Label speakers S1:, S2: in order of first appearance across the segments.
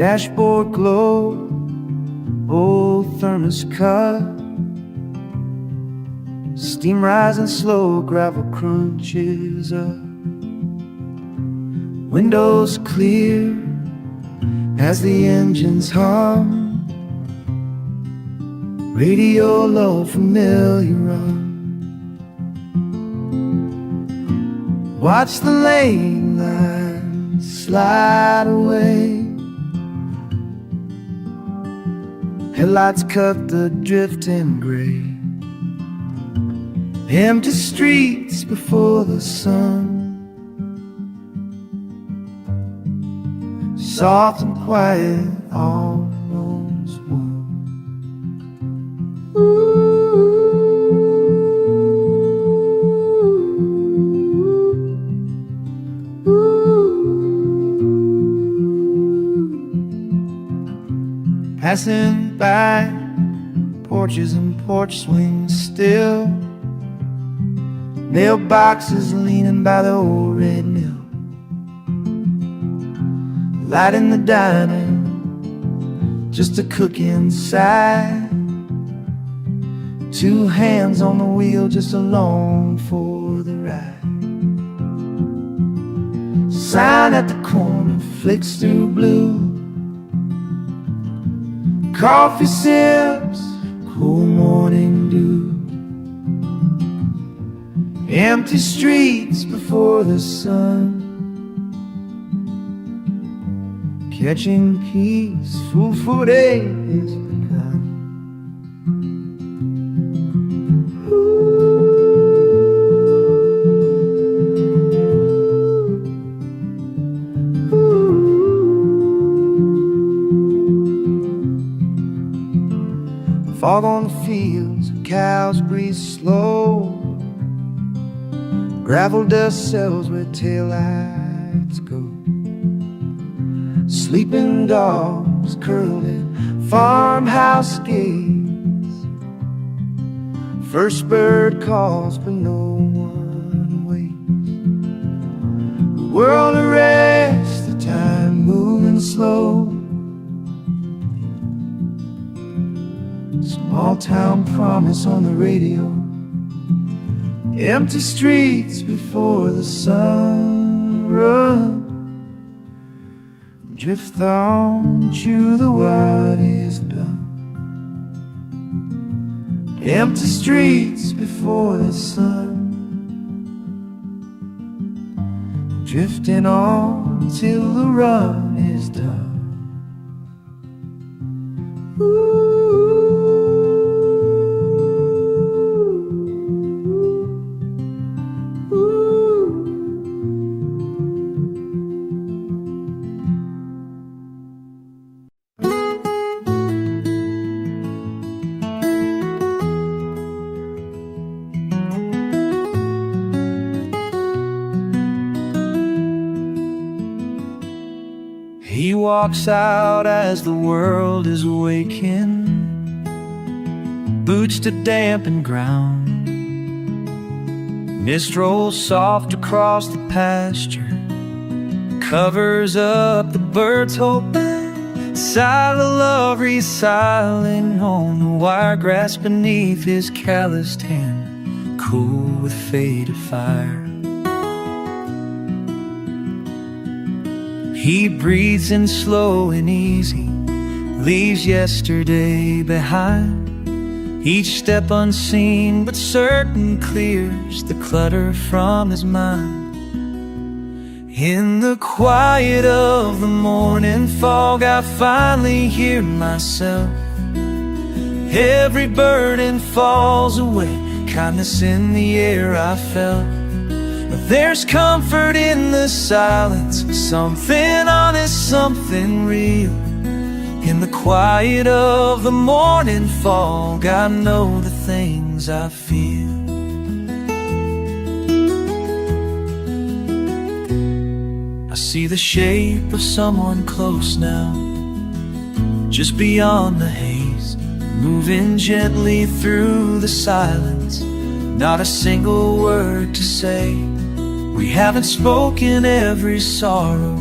S1: Dashboard glow, old thermos cut, steam rising slow, gravel crunches up. Windows clear as the engines hum, radio low, familiar run. Watch the lane lines slide away, headlights cut the drifting gray. Empty streets before the sun, soft and quiet, almost one. Passing by porches and porch swings still, mailboxes leaning by the old red mill. Light in the diner, just a cook inside. Two hands on the wheel, just along for the ride. Sign at the corner flicks through blue, coffee sips, cool morning dew. Empty streets before the sun, catching peaceful for days begun. Fog on the fields, cows breathe slow, gravel dust settles where taillights go. Sleeping dogs curled in farmhouse gates, first bird calls but no one waits. The world arrests, the time moving slow. Small town promise on the radio, empty streets before the sun. Run, drift on to the what is done. Empty streets before the sun, drifting on till the run is done. He walks out as the world is waking, boots to dampen ground. Mist rolls soft across the pasture, covers up the birds' hoping. Silent love resilient on the wire grass beneath his calloused hand, cool with faded fire. He breathes in slow and easy, leaves yesterday behind. Each step unseen but certain clears the clutter from his mind. In the quiet of the morning fog, I finally hear myself. Every burden falls away, kindness in the air I felt. But there's comfort in the silence, something honest, something real. In the quiet of the morning fog, I know the things I feel. I see the shape of someone close now, just beyond the haze, moving gently through the silence. Not a single word to say. We haven't spoken every sorrow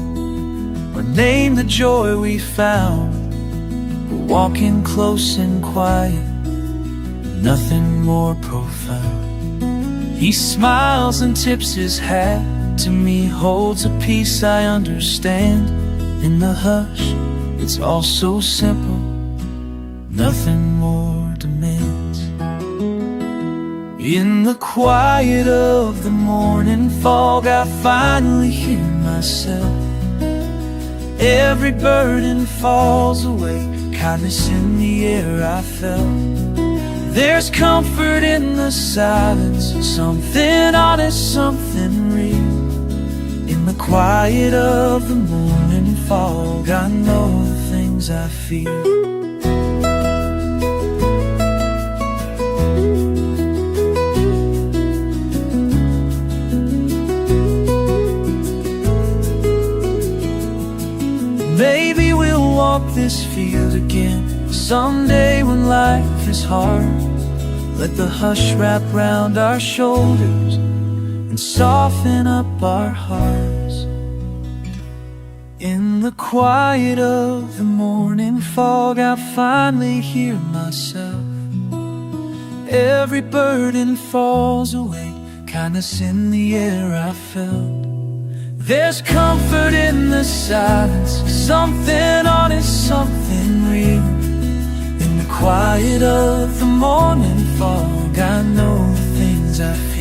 S1: or or name the joy we found. We're walking close and quiet, nothing more profound. He smiles and tips his hat to me, holds a piece I understand. In the hush, it's all so simple, nothing more demands. In the quiet of the morning fog, I finally hear myself. Every burden falls away, kindness in the air I felt. There's comfort in the silence, something honest, something real. In the quiet of the morning fog, I know the things I feel. Maybe we'll walk this field again someday when life is hard. Let the hush wrap round our shoulders and soften up our hearts. In the quiet of the morning fog, I finally hear myself. Every burden falls away, kindness in the air I felt. There's comfort in the silence, something honest, something real. In the quiet of the morning fog, I know the things I feel.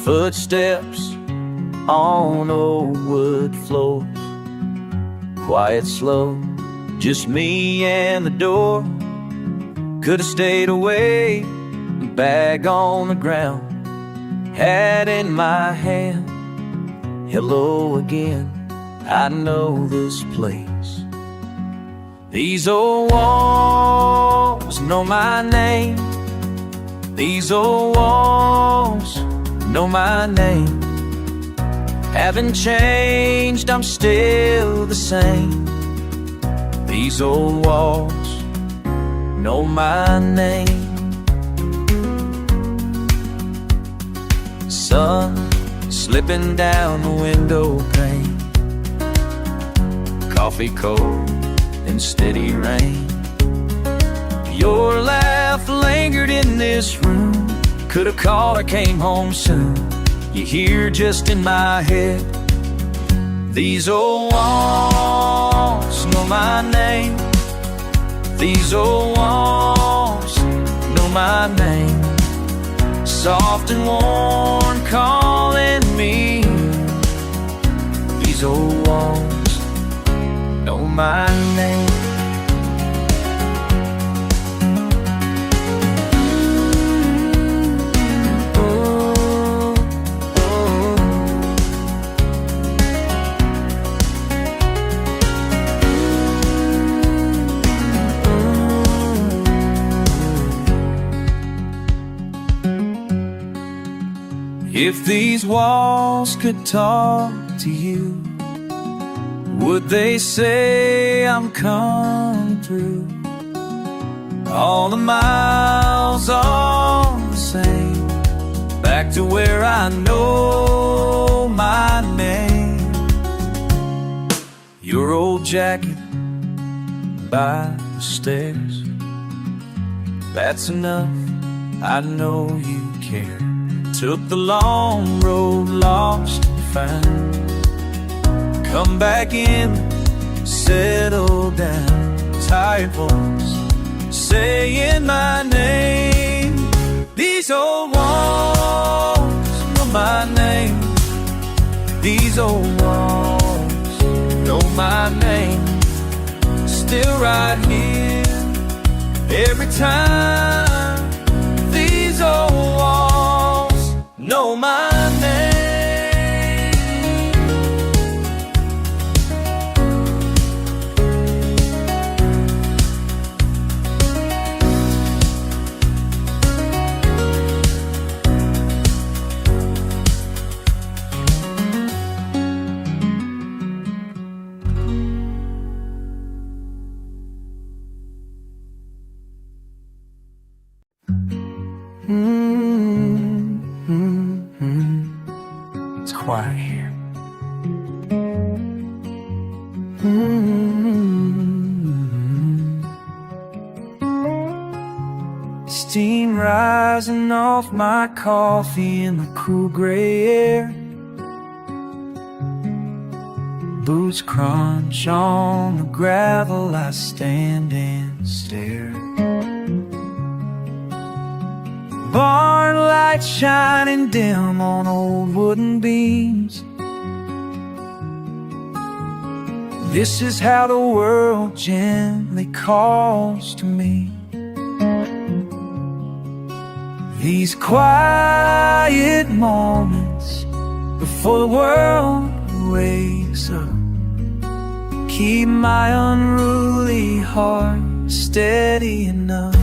S1: Footsteps on old wood floors, quiet, slow, just me and the door. Could've stayed away, bag on the ground, hat in my hand. Hello again, I know this place. These old walls know my name. These old walls know my name. Haven't changed, I'm still the same. These old walls know my name. Sun slipping down the window pane, coffee cold and steady rain. Your laugh lingered in this room, could've called or came home soon. You're here just in my head. These old walls know my name. These old walls know my name. Soft and warm calling me. These old walls know my name. If these walls could talk to you, would they say I'm coming through? All the miles are the same, back to where I know my name. Your old jacket by the stairs, that's enough, I know you care. Took the long road, lost and found. Come back in, settle down. Tired voice saying my name. These old walls know my name. These old walls know my name. Still right here every time. These old walls know my name. quiet here. Steam rising off my coffee in the cool gray air. Boots crunch on the gravel, I stand and stare. Barn lights shining dim on old wooden beams. This is how the world gently calls to me. These quiet moments before the world wakes up keep my unruly heart steady enough.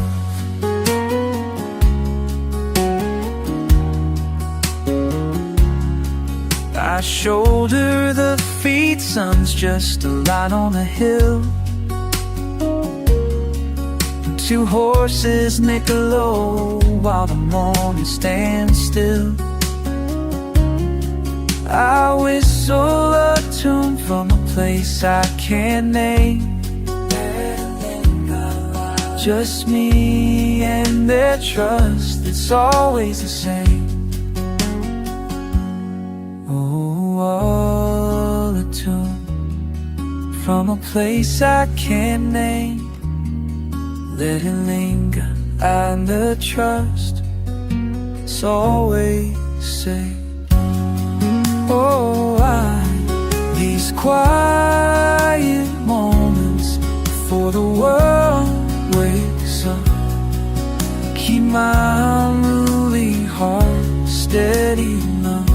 S1: I shoulder the feet, sun's just a line on a hill. Two horses nick a low while the morning stands still. I whistle a tune from a place I can't name. Just me and their trust, it's always the same. Oh, a tune from a place I can't name. Let it linger and the trust, it's always safe. Oh, these quiet moments before the world wakes up keep my unruly heart steady enough.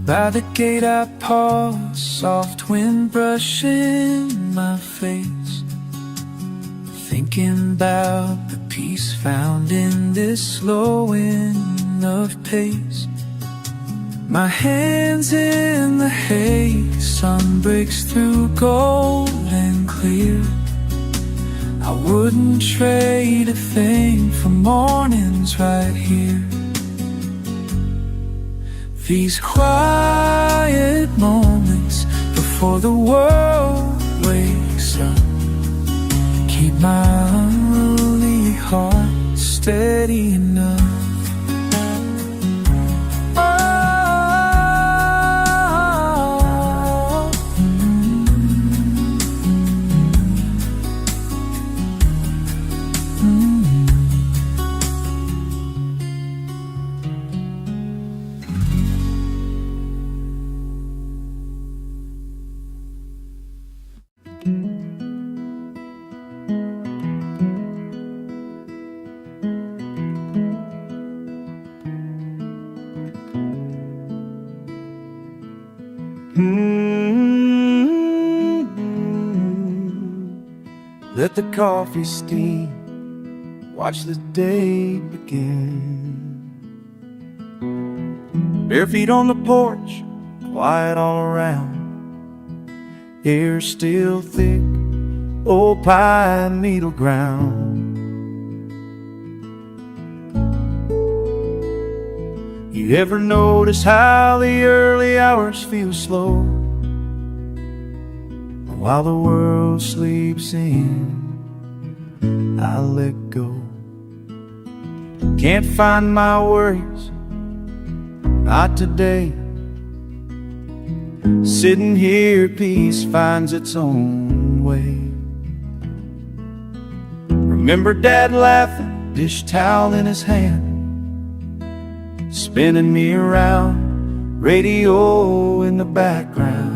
S1: By the gate I pause, soft wind brushing my face, thinking about the peace found in this slowing of pace. My hands in the hay, sun breaks through gold and clear. I wouldn't trade a thing for mornings right here. These quiet moments before the world wakes up keep my unruly heart steady enough. Let the coffee steam, watch the day begin. Bare feet on the porch, quiet all around. Air still thick, old pine needle ground. You ever notice how the early hours feel slow? While the world sleeps in, I let go. Can't find my worries, not today. Sitting here, peace finds its own way. Remember Dad laughing, dish towel in his hand, spinning me around, radio in the background.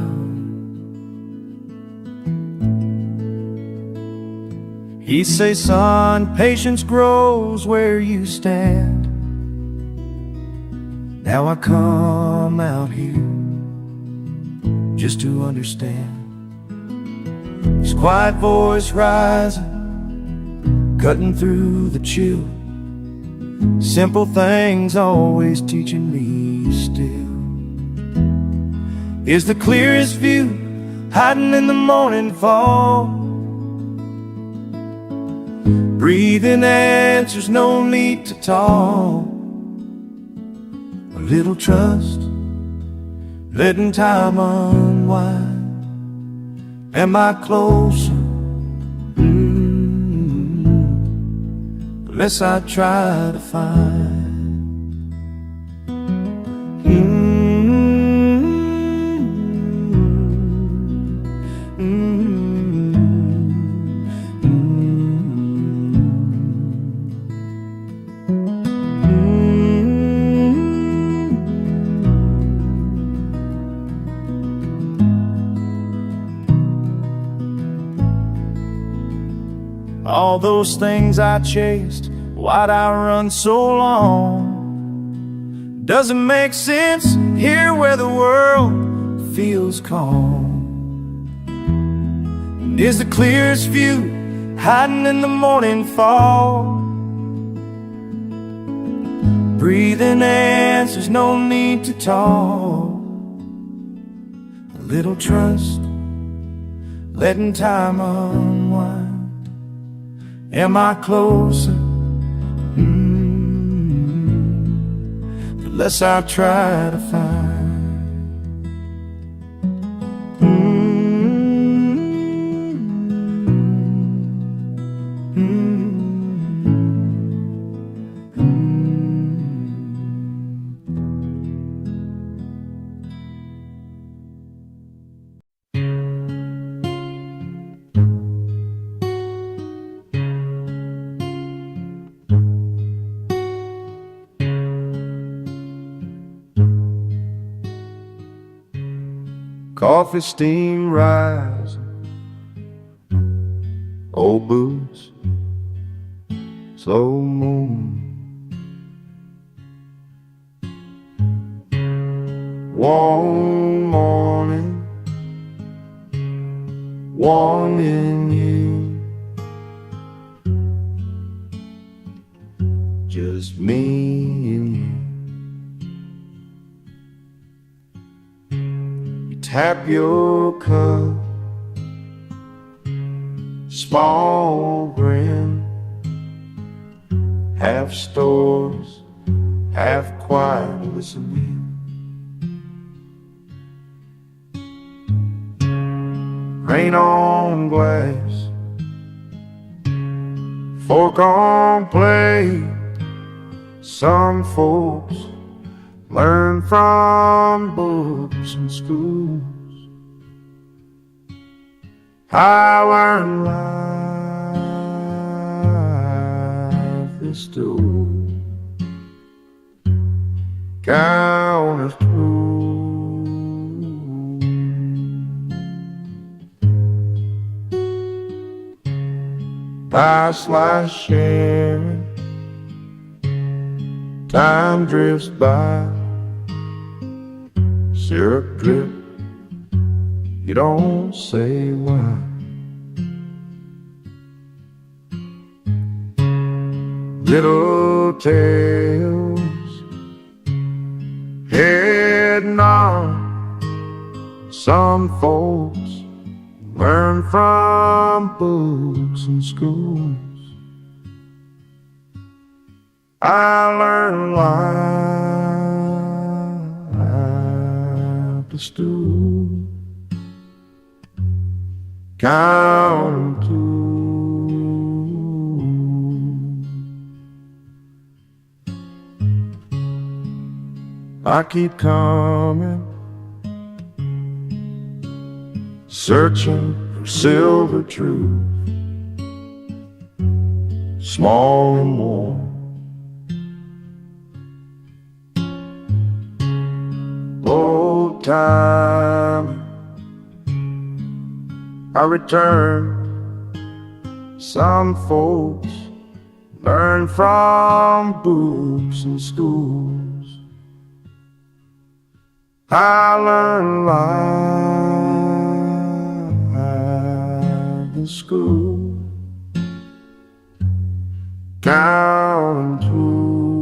S1: He'd say, son, patience grows where you stand. Now I come out here just to understand. His quiet voice rising, cutting through the chill. Simple things always teaching me still. Is the clearest view hiding in the morning fall. Breathing answers, no need to talk. A little trust, letting time unwind. Am I closer? The less I try to find. All those things I chased, why'd I run so long? Doesn't make sense here where the world feels calm. And is the clearest view hiding in the morning fall. Breathing answers, no need to talk. A little trust, letting time unwind. Am I closer? The less I try to find. Coffee steam rising, old boots, slow moon. Warm morning, warm in you. Just me and you. Tap your cup, small grin, half stores, half quiet listening. Rain on glass, fork on plate. Some folks learn from books and schools. I learned life is still counting through. Past life sharing, time drifts by. Syrup drip, you don't say why. Little tales heading on. Some folks learn from books and schools. I learned life to stew, count to. I keep coming, searching for silver truth, small and warm. Old time, I return. Some folks learn from books and schools. I learned life in school, counting to.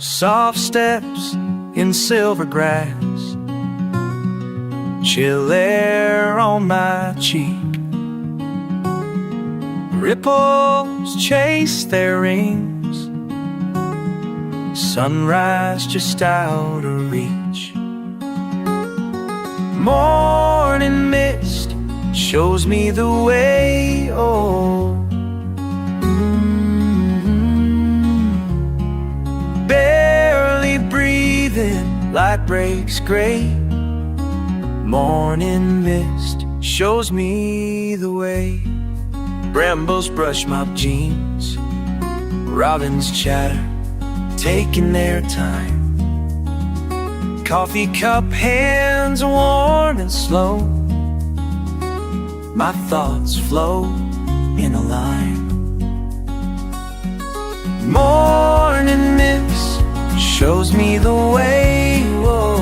S1: Soft steps in silver grass, chill air on my cheek. Ripples chase their rings, sunrise just out of reach. Morning mist shows me the way, oh. Barely breathing, light breaks gray. Morning mist shows me the way. Brambles brush my jeans, robins chatter, taking their time. Coffee cup hands warm and slow, my thoughts flow in a line. Morning mist shows me the way, whoa.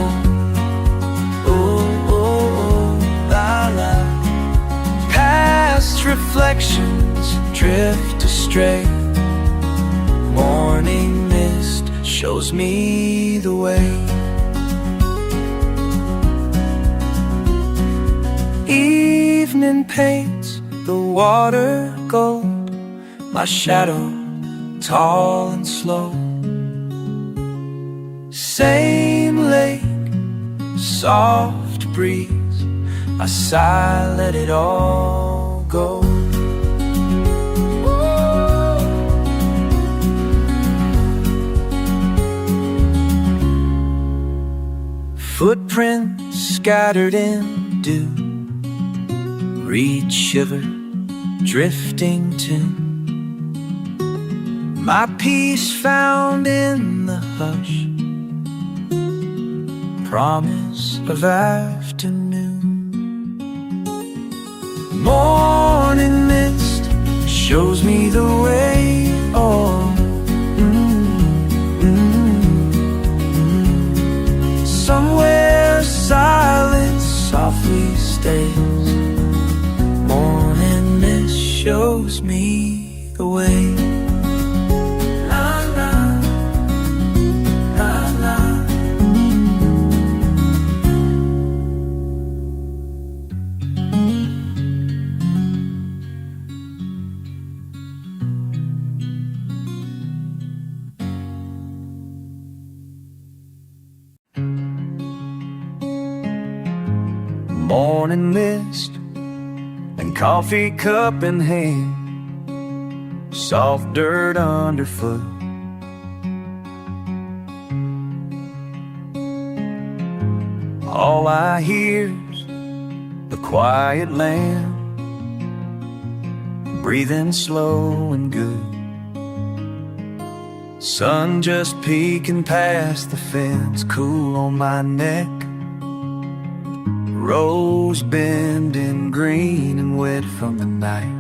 S1: Reflections drift astray. Morning mist shows me the way. Evening paints the water gold, my shadow tall and slow. Same lake, soft breeze, I sigh, let it all go. Footprints scattered in dew, reed shiver, drifting tune. My peace found in the hush, promise of afternoon. Morning mist shows me the way, oh. Somewhere silence softly stays. Morning mist shows me the way. La la, la la. Morning mist and coffee cup in hand, soft dirt underfoot. All I hear's the quiet land, breathing slow and good. Sun just peeking past the fence, cool on my neck. Rose bending green and wet from the night.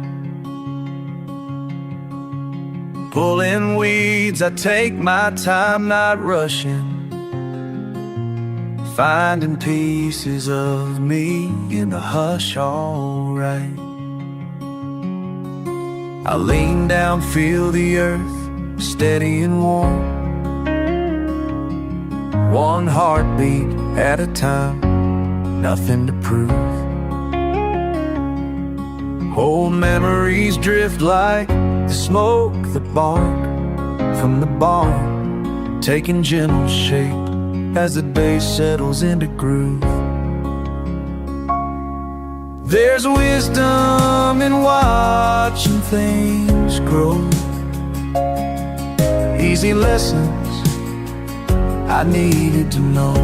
S1: Pulling weeds, I take my time, not rushing, finding pieces of me in the hush, alright. I lean down, feel the earth steady and warm, one heartbeat at a time, nothing to prove. Old memories drift like the smoke that bark from the barn, taking gentle shape as the day settles into groove. There's wisdom in watching things grow, easy lessons I needed to know.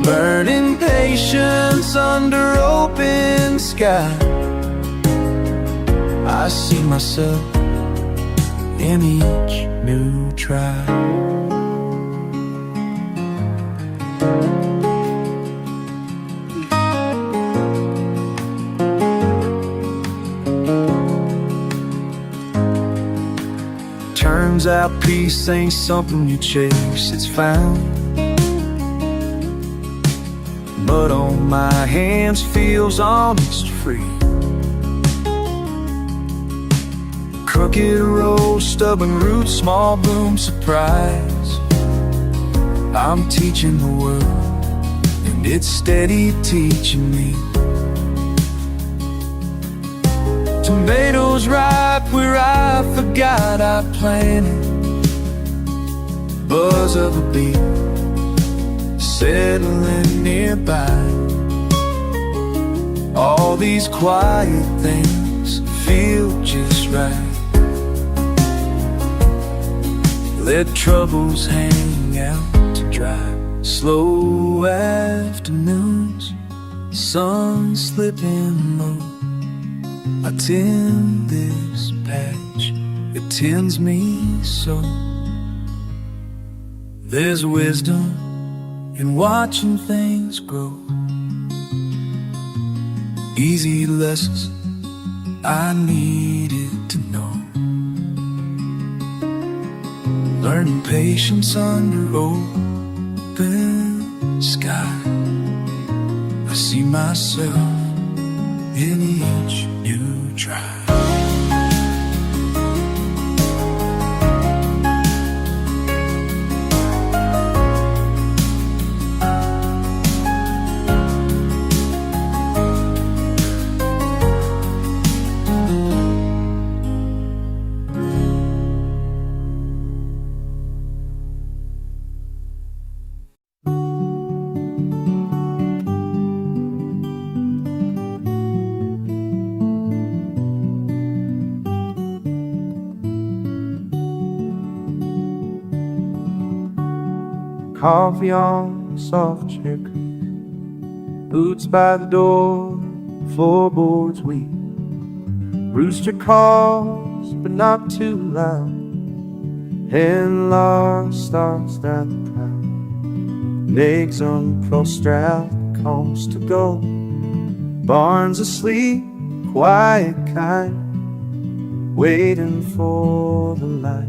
S1: Learning patience under open sky, I see myself in each new try. Turns out peace ain't something you chase, it's found. Mud on my hands feels almost free. Crooked row, stubborn roots, small bloom, surprise. I'm teaching the world, and it's steady teaching me. Tomatoes ripe where I forgot I planted. Buzz of a bee settling nearby. All these quiet things feel just right. Let troubles hang out to dry. Slow afternoons, sun slipping low. I tend this patch, it tends me so. There's wisdom in watching things grow. Easy lessons I needed to know. Learning patience under open sky. I see myself in each new try.
S2: Coffee on soft chair, boots by the door, floorboards weak. Rooster calls, but not too loud. Hen lark starts at the prow. Eggs on prostrate, combs to go. Barns asleep, quiet kind, waiting for the light.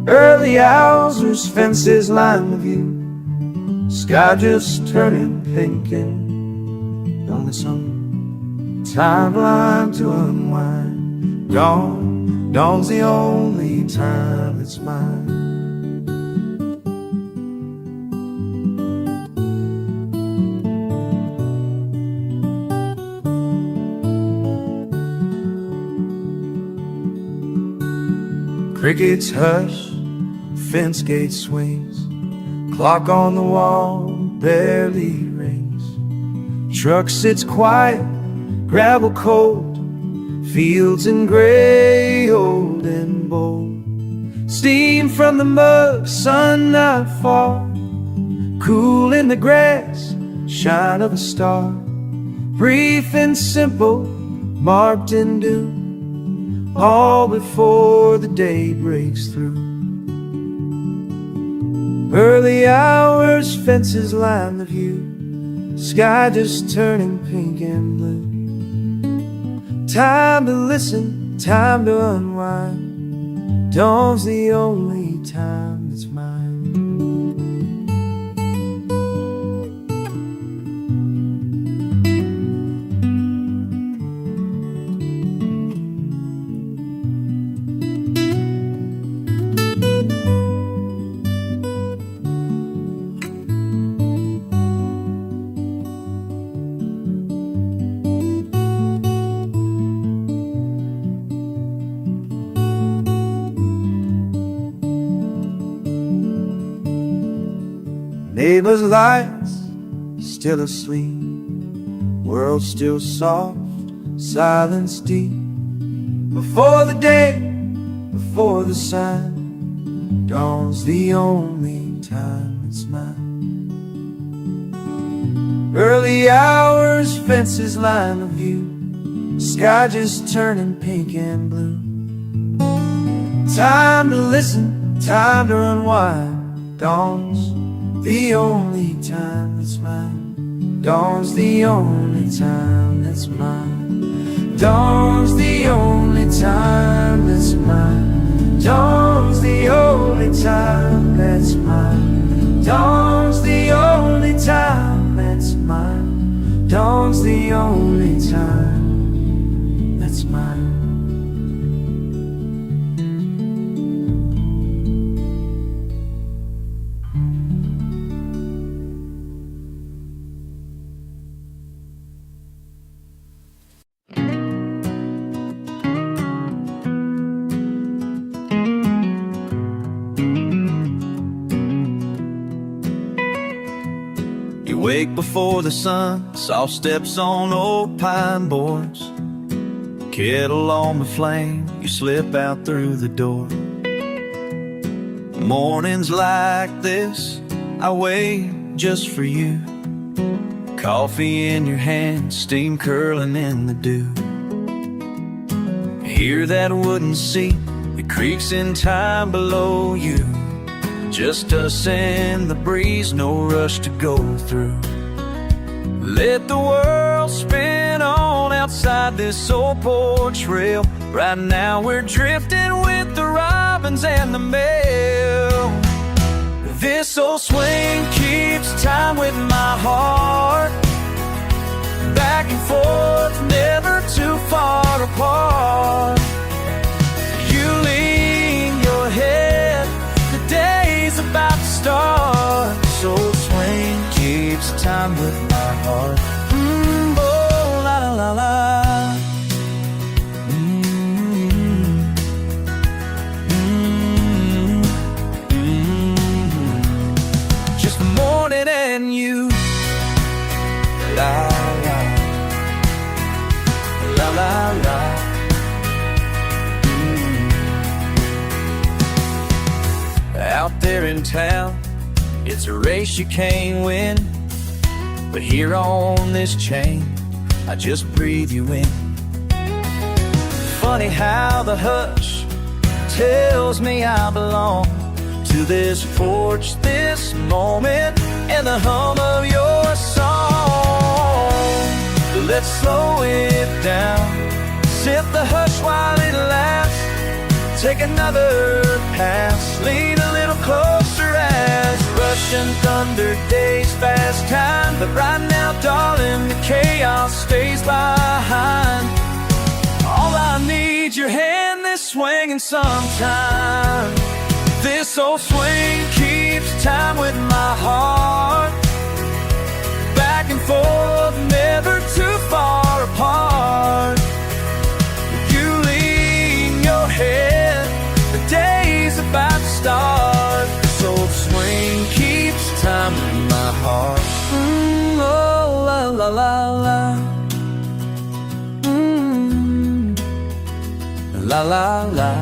S2: Early owls whose fences line the view. Sky just turning pink and only some timeline to unwind. Dawn's the only time that's mine. Crickets hush, fence gate swings, clock on the wall barely rings. Truck sits quiet, gravel cold, fields in gray, old and bold. Steam from the mud, sun not far, cool in the grass, shine of a star. Brief and simple, marked in doom, all before the day breaks through. Early hours, fences line the view. Sky just turning pink and blue. Time to listen, time to unwind. Dawn's the only time that's mine. Neighbors' lights still asleep, world still soft, silence deep. Before the day, before the sign, dawn's the only time that's mine. Early hours, fences line the view. Sky just turning pink and blue. Time to listen, time to unwind. Dawn's the only time that's mine. Dawn's the only time that's mine. Dawn's the only time that's mine. Dawn's the only time that's mine. Dawn's the only time that's mine. Dawn's the only time that's mine.
S1: Wake before the sun, soft steps on old pine boards. Kettle on the flame, you slip out through the door. Mornings like this, I wait just for you. Coffee in your hand, steam curling in the dew. Hear that wooden seat, it creaks in time below you. Just us and the breeze, no rush to go through. Let the world spin on outside this old porch rail. Right now we're drifting with the robins and the mail. This old swing keeps time with my heart. Back and forth, never too far apart. You lean your head, the day's about to start. This old swing keeps time with my heart. Oh, la la la la. Just the morning and you. La la la la la. Out there in town, it's a race you can't win. But here on this chain, I just breathe you in. Funny how the hush tells me I belong to this porch, this moment, and the hum of your song. Let's slow it down, sip the hush while it lasts. Take another pass, lean a little closer as Russian thunder days fast time. But right now, darling, the chaos stays behind. All I need, your hand, this swinging sometime. This old swing keeps time with my heart. Back and forth, never too far apart. You lean your head, the day's about to start. This old swing keeps time in my heart. Oh, la la la la. La la la.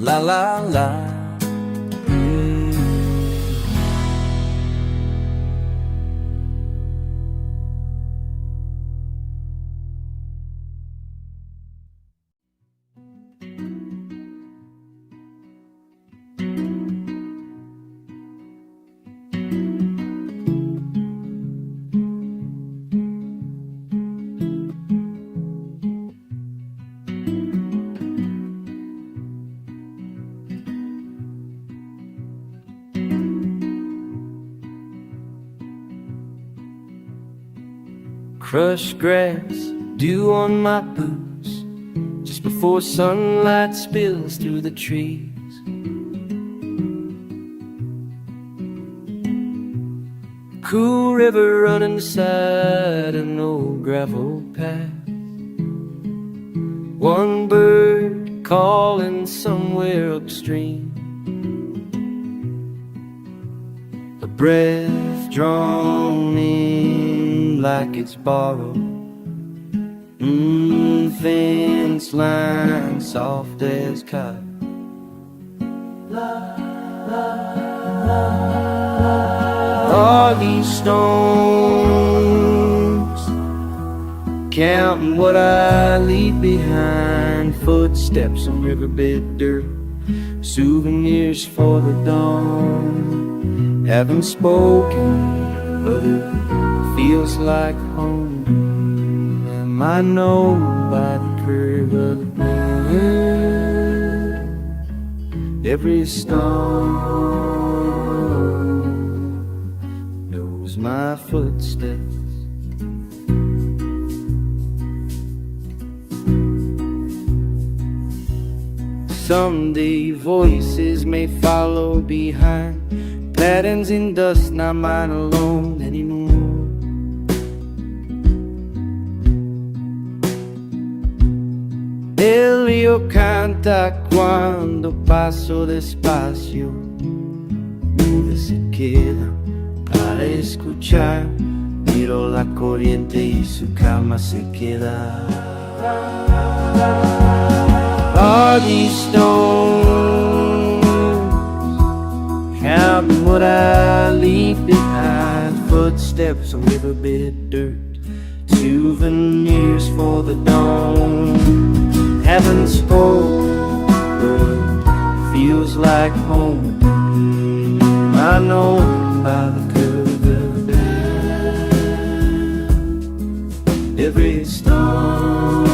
S1: La la la. Crushed grass, dew on my boots, just before sunlight spills through the trees. Cool river running beside an old gravel path. One bird calling somewhere upstream. A breath drawn in like it's borrowed. Fence line soft as cotton. Are these stones counting what I leave behind? Footsteps on riverbed dirt, souvenirs for the dawn. Haven't spoken, but it feels like home. And I know by the curve of the wind, every stone knows my footsteps. Someday voices may follow behind, patterns in dust, not mine alone anymore.
S3: El río canta cuando paso despacio, nube se queda para escuchar, miro la corriente y su calma se queda. Are these stones counting what I leave behind? Footsteps on riverbed dirt, souvenirs for the dawn. Haven't spoken, but feels like home. I know by the curve of it. Every stone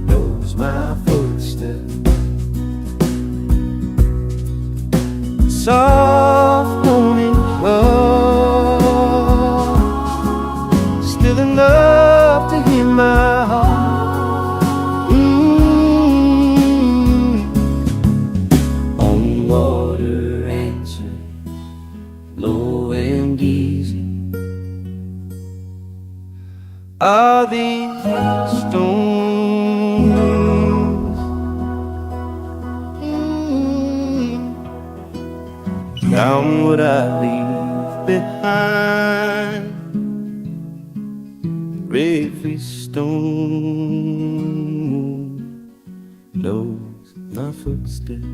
S3: knows my footsteps. Soft morning love, still enough to hear my heart. On water answer, low and easy. Are these stones down what I leave behind? Every stone knows my footsteps.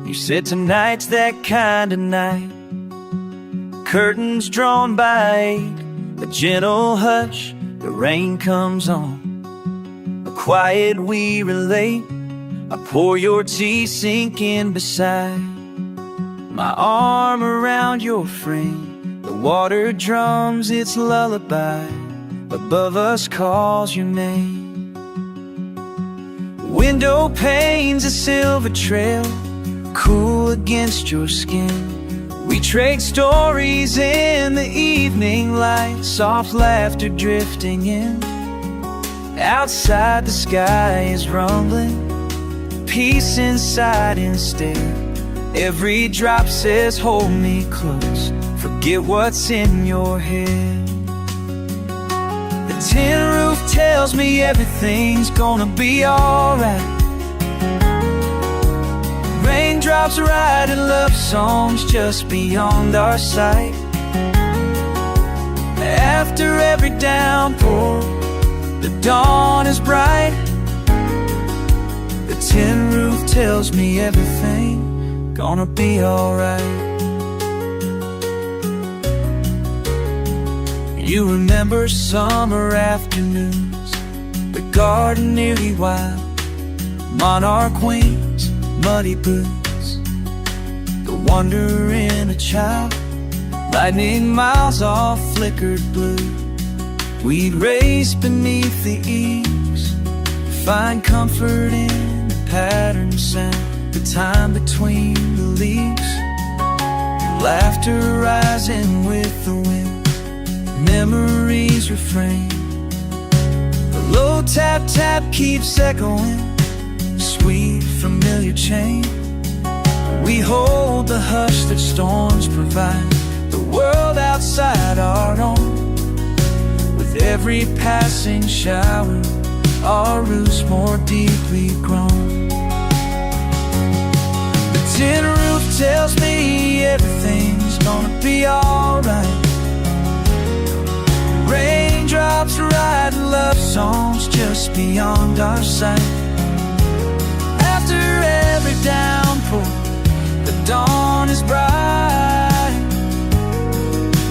S1: You said tonight's that kind of night, curtains drawn by 8, a gentle hush, the rain comes on, a quiet we relate. I pour your tea, sink in beside, my arm around your frame. The water drums its lullaby, above us calls your name. Window panes a silver trail, cool against your skin. We trade stories in the evening light, soft laughter drifting in. Outside the sky is rumbling, peace inside instead. Every drop says hold me close, forget what's in your head. The tin roof tells me everything's gonna be alright. Raindrops writing love songs just beyond our sight. After every downpour, the dawn is bright. The tin roof tells me everything gonna be alright. You remember summer afternoons, the garden nearly wild, monarch wings, muddy boots, the wonder in a child, lightning miles off flickered blue. We'd race beneath the eaves, find comfort in the pattern sound, the time between the leaves, laughter rising with the wind, memories refrain. The low tap tap keeps echoing, sweet familiar chain. We hold the hush that storms provide, the world outside our own. With every passing shower, our roots more deeply grown. The tin roof tells me everything's gonna be alright. Raindrops write love songs just beyond our sight. After every downpour, the dawn is bright.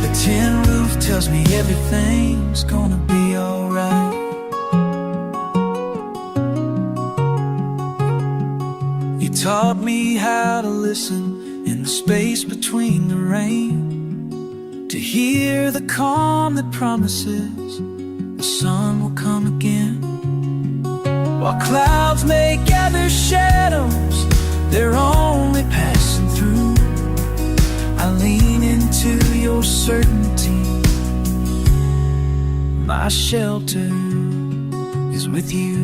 S1: The tin roof tells me everything's gonna be alright. You taught me how to listen in the space between the rain, to hear the calm that promises the sun will come again. While clouds may gather shadows, they're only passing through. I lean into your certainty, my shelter is with you.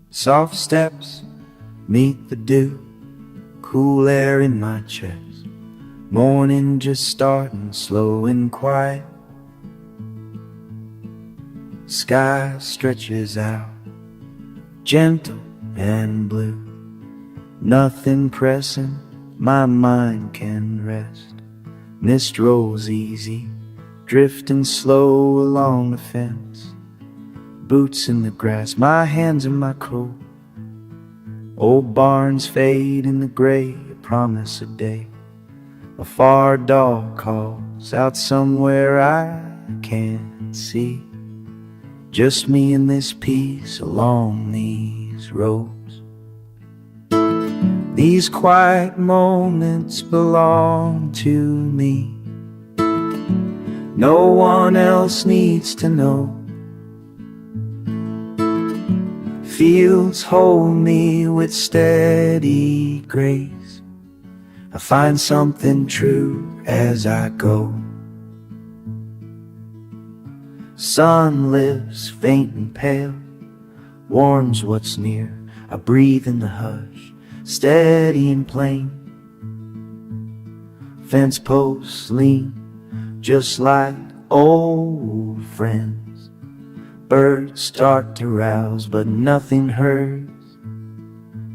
S2: Soft steps meet the dew, cool air in my chest. Morning just starting, slow and quiet. Sky stretches out, gentle and blue. Nothing pressing, my mind can rest. Mist rolls easy, drifting slow along the fence. Boots in the grass, my hands in my coat. Old barns fade in the gray, a promise a day. A far dog calls out somewhere I can't see. Just me and this peace along these roads. These quiet moments belong to me. No one else needs to know. Fields hold me with steady grace. I find something true as I go. Sun lives faint and pale, warms what's near. I breathe in the hush, steady and plain. Fence posts lean just like old friends. Birds start to rouse, but nothing hurts.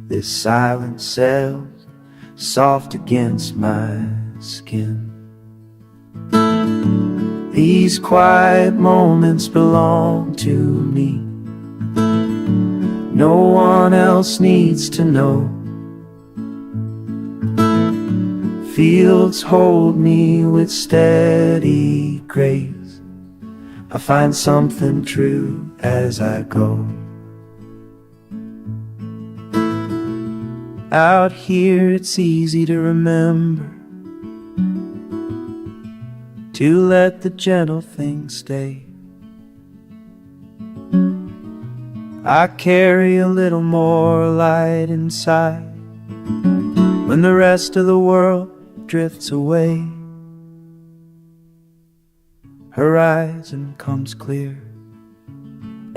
S2: This silence settles soft against my skin. These quiet moments belong to me. No one else needs to know. Fields hold me with steady grace. I find something true as I go. Out here it's easy to remember, to let the gentle things stay. I carry a little more light inside when the rest of the world drifts away. Horizon comes clear,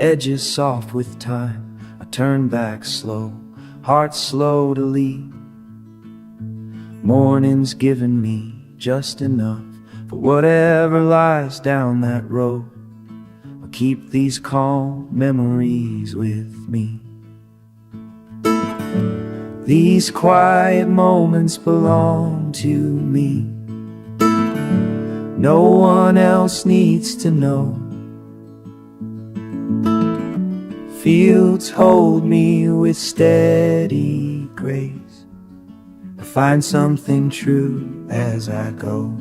S2: edges soft with time. I turn back slow, heart slow to leave. Morning's given me just enough for whatever lies down that road. I'll keep these calm memories with me. These quiet moments belong to me. No one else needs to know. Fields hold me with steady grace. I find something true as I go.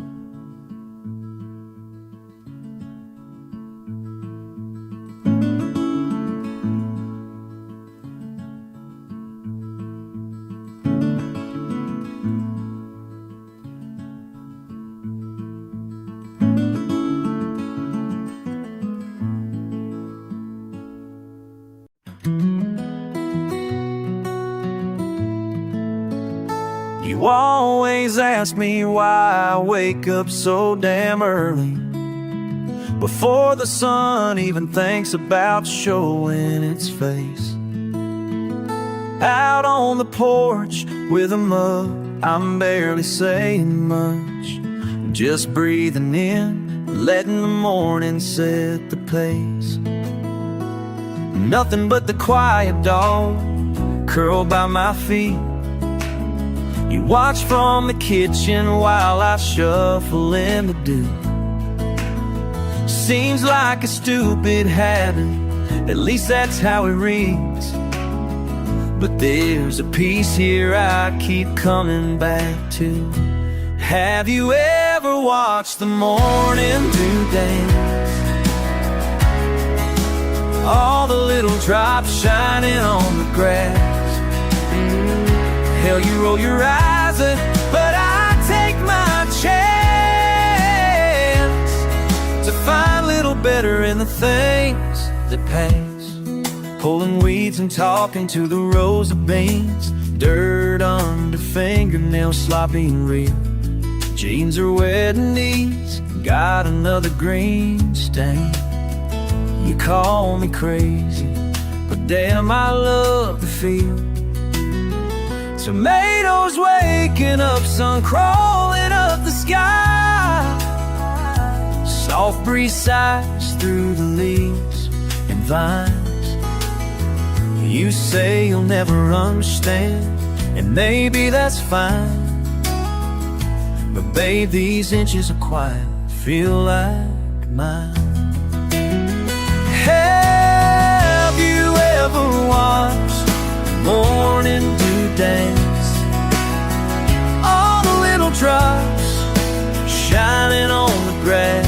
S1: You always ask me why I wake up so damn early, before the sun even thinks about showing its face. Out on the porch with a mug, I'm barely saying much, just breathing in, letting the morning set the pace. Nothing but the quiet dog curled by my feet. You watch from the kitchen while I shuffle in the dew. Seems like a stupid habit, at least that's how it reads. But there's a piece here I keep coming back to. Have you ever watched the morning dew dance? All the little drops shining on the grass, Hell, you roll your eyes, but I take my chance to find a little better in the things that pass. Pulling weeds and talking to the rows of beans, dirt under fingernails, sloppy and real. Jeans are wet and knees, got another green stain. You call me crazy, but damn, I love the feel. Tomatoes waking up, sun crawling up the sky. Soft breeze sighs through the leaves and vines. You say you'll never understand, and maybe that's fine. But babe, these inches of quiet feel like mine. Have you ever watched the morning dew dance? All the little drops shining on the grass.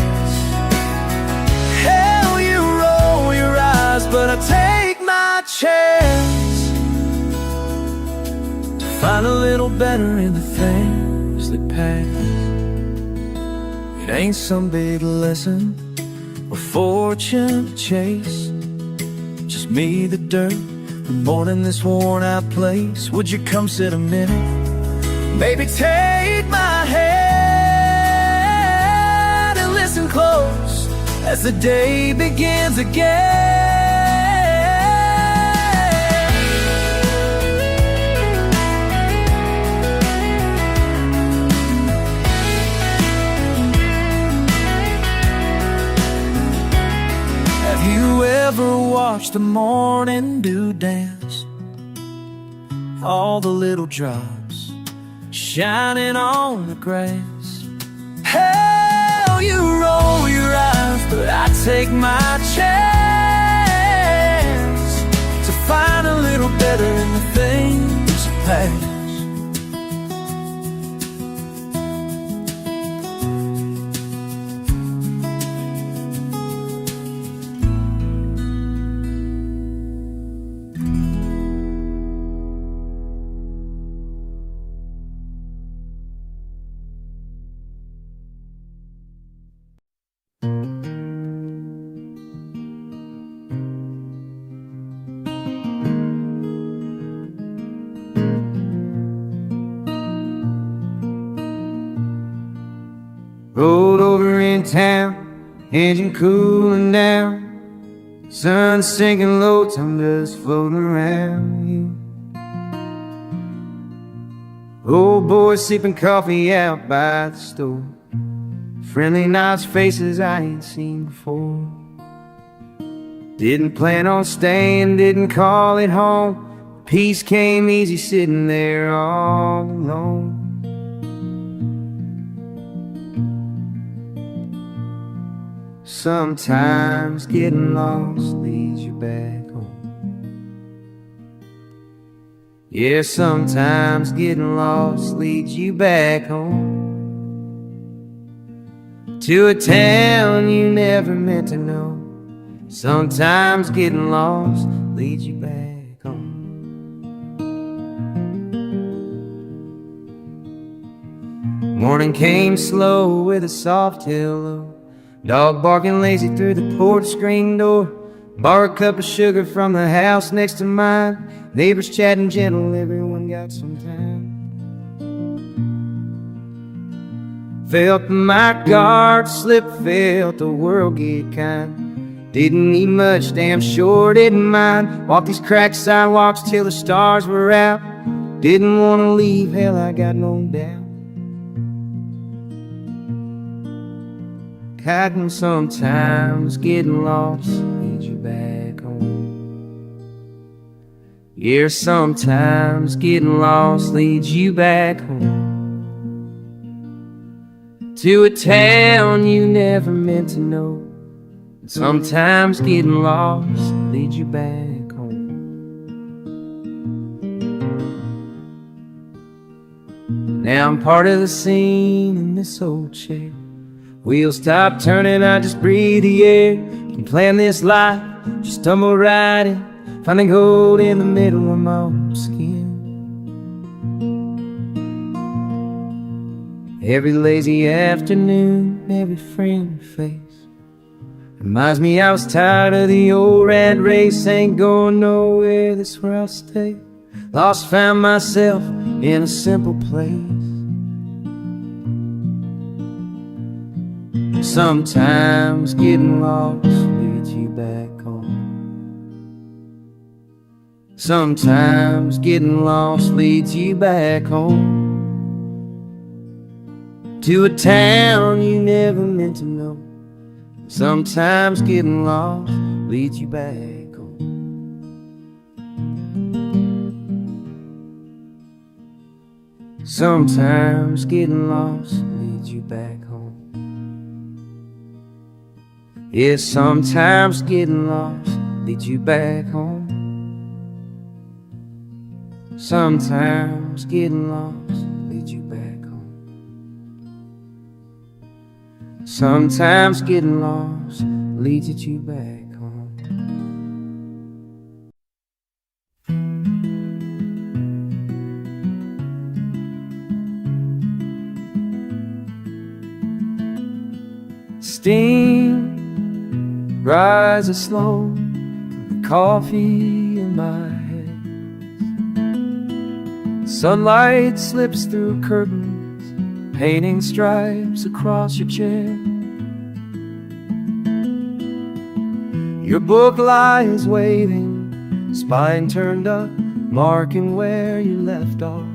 S1: Hell, you roll your eyes, but I take my chance to find a little better in the things that pass. It ain't some big lesson or fortune to chase, just me, the dirt, the morning, this worn out place. Would you come sit a minute? Baby, take my hand and listen close as the day begins again. Have you ever watched the morning dew dance? All the little drops shining on the grass. Hell, you roll your eyes, but I take my chance to find a little better in the things that pass.
S3: Rolled over in town, engine cooling down, sun sinking low, time just floating around you. Old boy sipping coffee out by the store, friendly nice faces I ain't seen before. Didn't plan on staying, didn't call it home. Peace came easy sitting there all alone. Sometimes getting lost leads you back home. Yeah, sometimes getting lost leads you back home, to a town you never meant to know. Sometimes getting lost leads you back home. Morning came slow with a soft hello, dog barking lazy through the porch screen door. Borrowed a cup of sugar from the house next to mine. Neighbors chatting gentle, everyone got some time. Felt my guard slip, felt the world get kind. Didn't need much, damn sure didn't mind. Walked these cracked sidewalks till the stars were out. Didn't want to leave, hell I got no doubt. God, sometimes getting lost leads you back home. Yeah, sometimes getting lost leads you back home, to a town you never meant to know. Sometimes getting lost leads you back home. Now I'm part of the scene in this old chair. Wheels stop turning, I just breathe the air. Can plan this life, just stumble right in, finding gold in the middle of my own skin. Every lazy afternoon, every friendly face reminds me I was tired of the old rat race. Ain't going nowhere, this where I'll stay. Lost, found myself in a simple place. Sometimes getting lost leads you back home. Sometimes getting lost leads you back home, to a town you never meant to know. Sometimes getting lost leads you back home. Sometimes getting lost leads you back home. Yeah, sometimes getting lost leads you back home. Sometimes getting lost leads you back home. Sometimes getting lost leads you back home. Steam rises slow, the coffee in my head. Sunlight slips through curtains, painting stripes across your chair. Your book lies waiting, spine turned up, marking where you left off.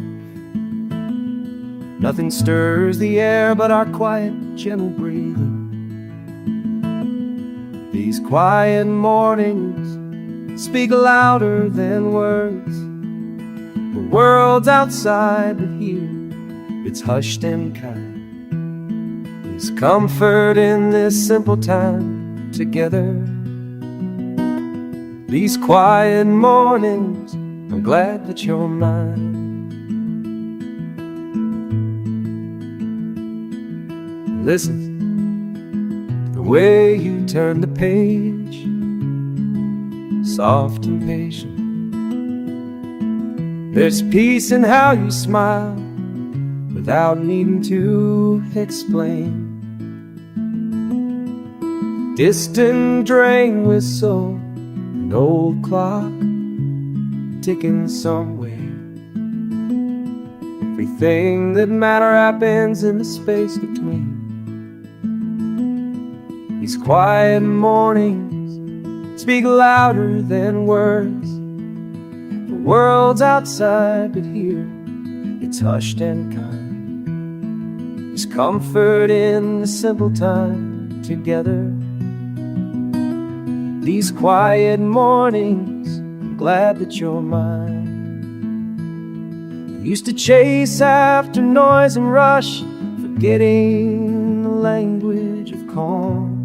S3: Nothing stirs the air but our quiet, gentle breathing. These quiet mornings speak louder than words. The world's outside, but here it's hushed and kind. There's comfort in this simple time together. These quiet mornings, I'm glad that you're mine. Listen, the way you turn the page, soft and patient. There's peace in how you smile, without needing to explain. Distant train whistle, an old clock ticking somewhere. Everything that matters happens in the space between. These quiet mornings speak louder than words. The world's outside, but here it's hushed and kind. There's comfort in the simple time together. These quiet mornings, I'm glad that you're mine. I used to chase after noise and rush, forgetting the language of calm.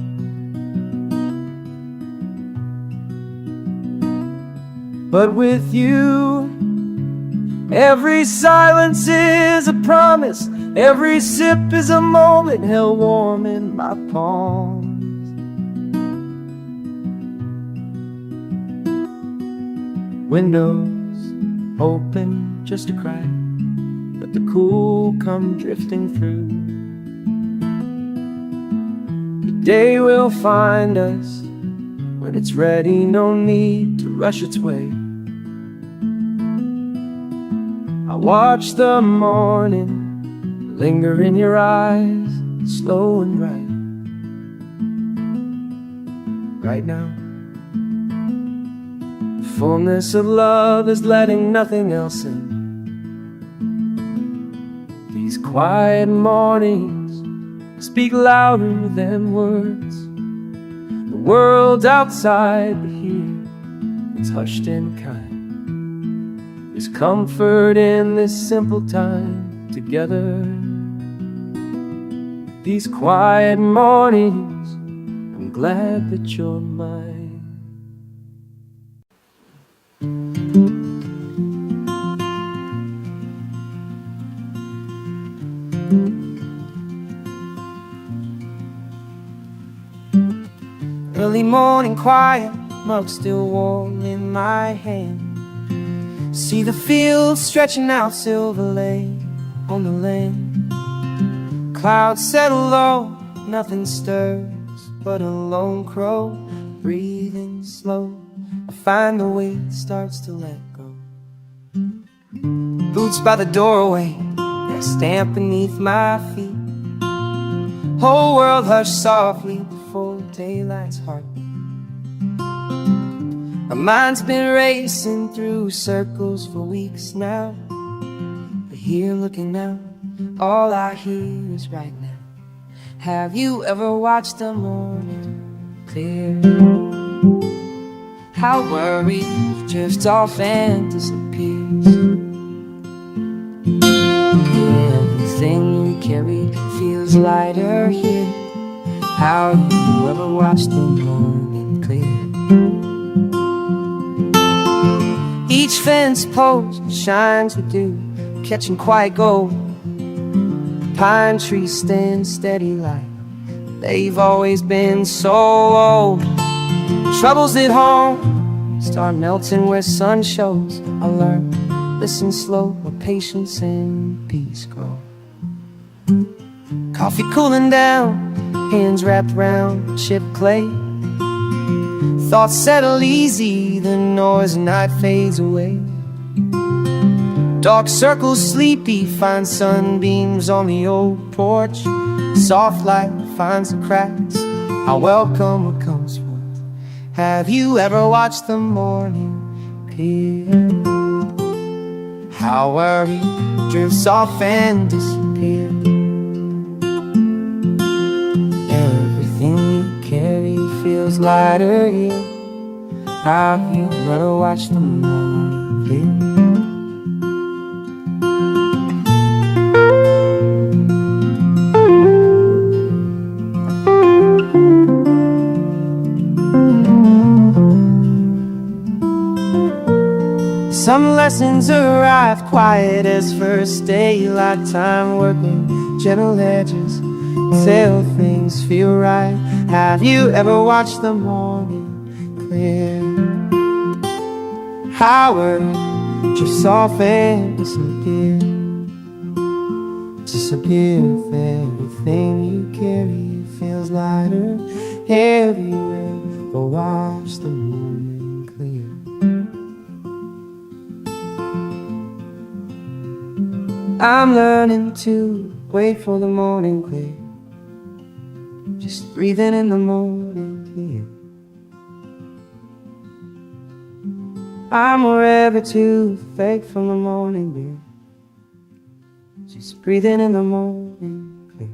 S3: But with you, every silence is a promise. Every sip is a moment held warm in my palms. Windows open just a crack, let the cool come drifting through. The day will find us when it's ready, no need to rush its way. I watch the morning linger in your eyes, slow and right now. The fullness of love is letting nothing else in. These quiet mornings speak louder than words. The world's outside, but here it's hushed and kind. There's comfort in this simple time together. These quiet mornings, I'm glad that you're mine. Early morning quiet, mug still warm in my hand. See the fields stretching out silver lane on the land. clouds settle low, nothing stirs but a lone crow breathing slow. I find the weight starts to let go. Boots by the doorway, they stamp beneath my feet. Whole world hushed softly before daylight's heartbeat. My mind's been racing through circles for weeks now, but here looking out, all I hear is right now. Have you ever watched the morning clear? How worry drifts off and disappears. Everything you carry feels lighter here. How you ever watched the morning clear? Each fence post shines with dew, catching quiet gold. Pine trees stand steady like they've always been so old. Troubles at home start melting where sun shows. I learn, listen slow, where patience and peace grow. Coffee cooling down, hands wrapped round chipped clay. Thoughts settle easy, the noise night fades away. Dark circles sleepy, find sunbeams on the old porch. Soft light finds the cracks, I welcome what comes forth. Have you ever watched the morning appear? How worry drifts off and disappears. Everything you carry feels lighter here. Have you ever watched the morning clear? Some lessons arrive quiet as first daylight time, working gentle edges till things feel right. Have you ever watched the morning clear? Howard drifts off and disappear. Disappear with everything you carry feels lighter, heavier. Go watch the morning clear. I'm learning to wait for the morning clear. Just breathing in the morning clear. I'm forever too fake from the morning beer. Just breathing in the morning clear.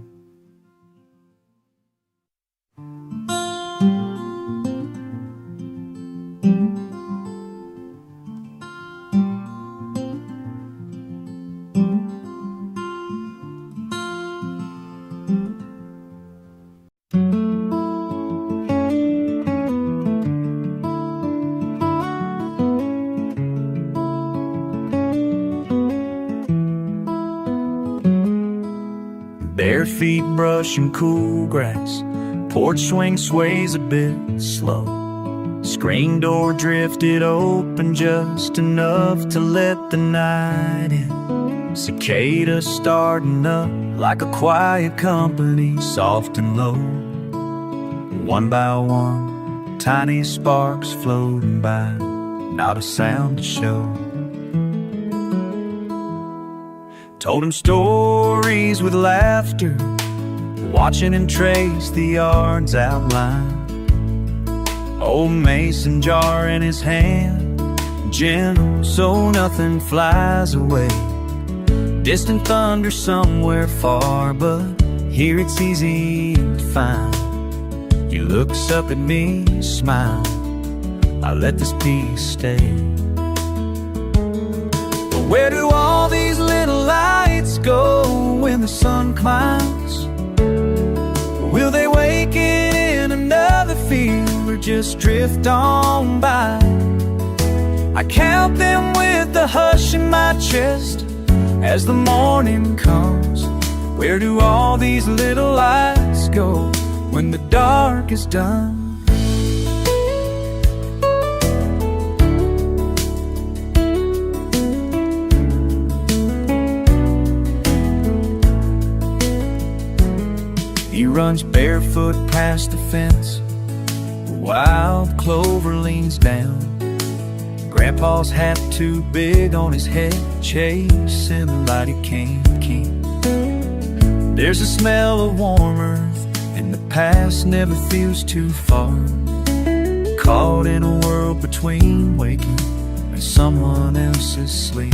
S1: Bare feet brushing cool grass, porch swing sways a bit slow. Screen door drifted open just enough to let the night in. Cicadas starting up like a quiet company, soft and low. One by one, tiny sparks floating by, not a sound to show. Told him stories with laughter, watching him trace the yard's outline. Old mason jar in his hand, gentle so nothing flies away. Distant thunder somewhere far, but here it's easy to find. He looks up at me, smile, I let this piece stay. But where do all these little lights go when the sun climbs? Will they waken in another field or just drift on by? I count them with the hush in my chest as the morning comes. Where do all these little lights go when the dark is done? runs barefoot past the fence. Wild clover leans down. Grandpa's hat too big on his head, chasing the light he can't keep. There's a smell of warm earth, and the past never feels too far. Caught in a world between waking and someone else's sleep.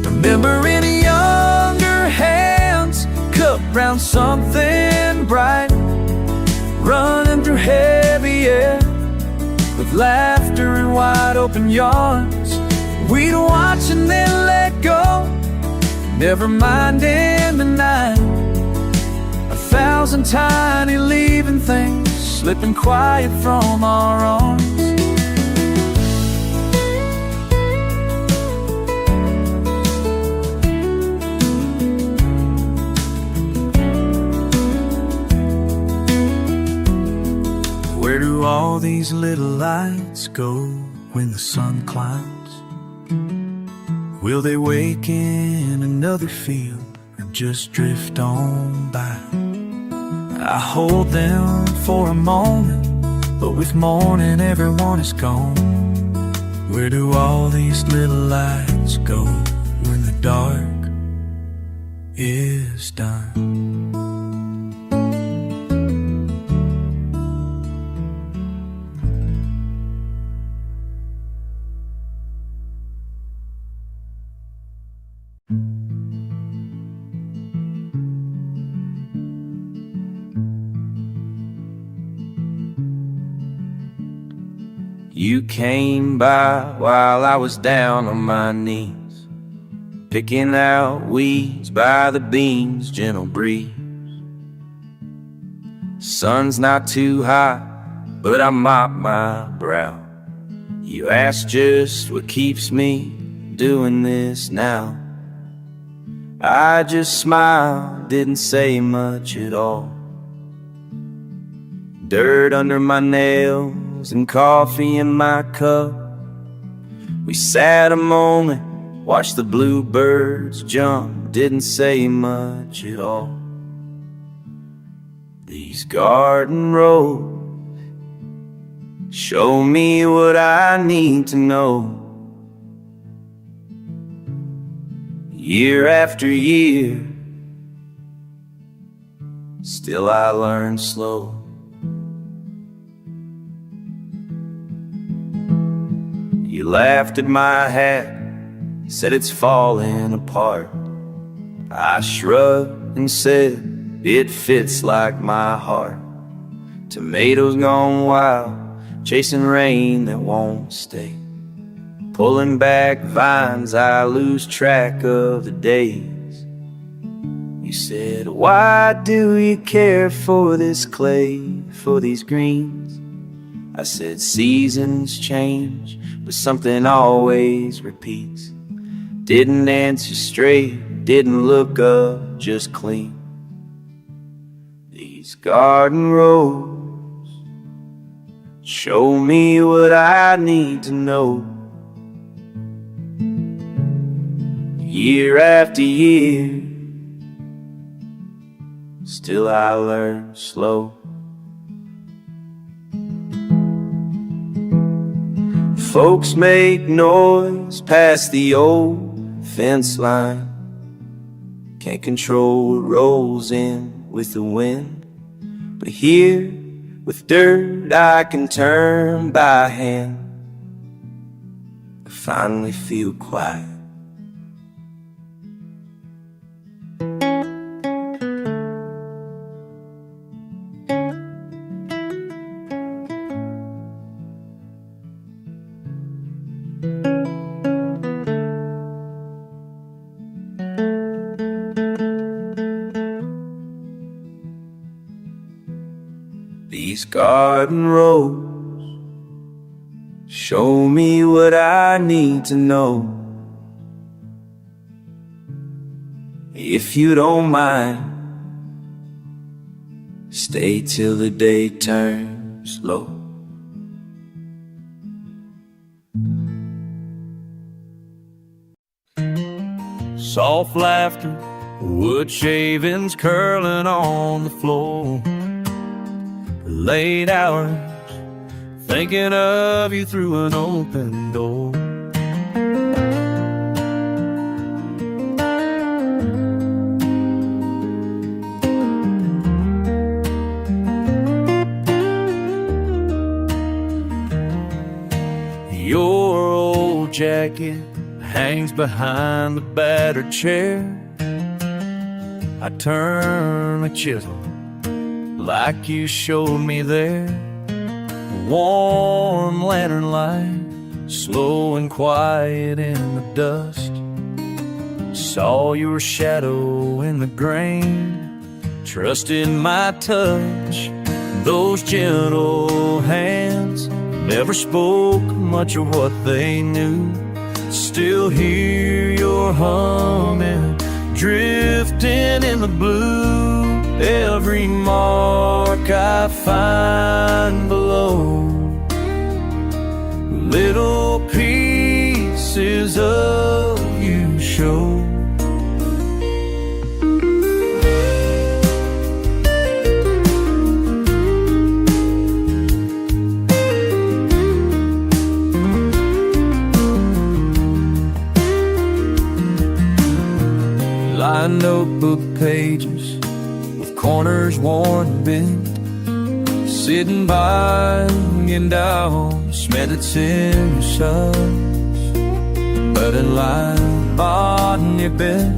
S1: Remembering younger hands cupped round something bright, running through heavy air with laughter and wide open yards. We'd watch and then let go, never minding the night. 1,000 tiny leaving things slipping quiet from our arms. Where do all these little lights go when the sun climbs? Will they wake in another field or just drift on by? I hold them for a moment, but with morning everyone is gone. Where do all these little lights go when the dark is done?
S3: You came by while I was down on my knees, picking out weeds by the beans, gentle breeze. Sun's not too hot, but I mop my brow. You asked just what keeps me doing this now. I just smiled, didn't say much at all. Dirt under my nails and coffee in my cup. We sat a moment, watched the bluebirds jump, didn't say much at all. These garden roads show me what I need to know. Year after year, still I learn slow. You laughed at my hat, said it's falling apart. I shrugged and said it fits like my heart. Tomatoes gone wild, chasing rain that won't stay. Pulling back vines, I lose track of the days. You said, why do you care for this clay, for these greens? I said, seasons change, but something always repeats. Didn't answer straight, didn't look up, just clean. These garden roads show me what I need to know. Year after year, still I learn slow. Folks make noise past the old fence line. Can't control what rolls in with the wind. But here, with dirt I can turn by hand, I finally feel quiet. These garden roads show me what I need to know. If you don't mind, stay till the day turns low.
S1: Soft laughter
S2: wood shavings curling on the floor. Late hours, thinking of you through an open door. Your old jacket hangs behind the battered chair. I turn the chisel like you showed me there. A warm lantern light, slow and quiet in the dust. Saw your shadow in the grain, trusted my touch. Those gentle hands never spoke much of what they knew. Still hear your humming, drifting in the blue. Every mark I find below, little pieces of you show. Lined notebook pages with corners worn and bent, sitting by looking down, smell it's in your sons. But in line on your bed,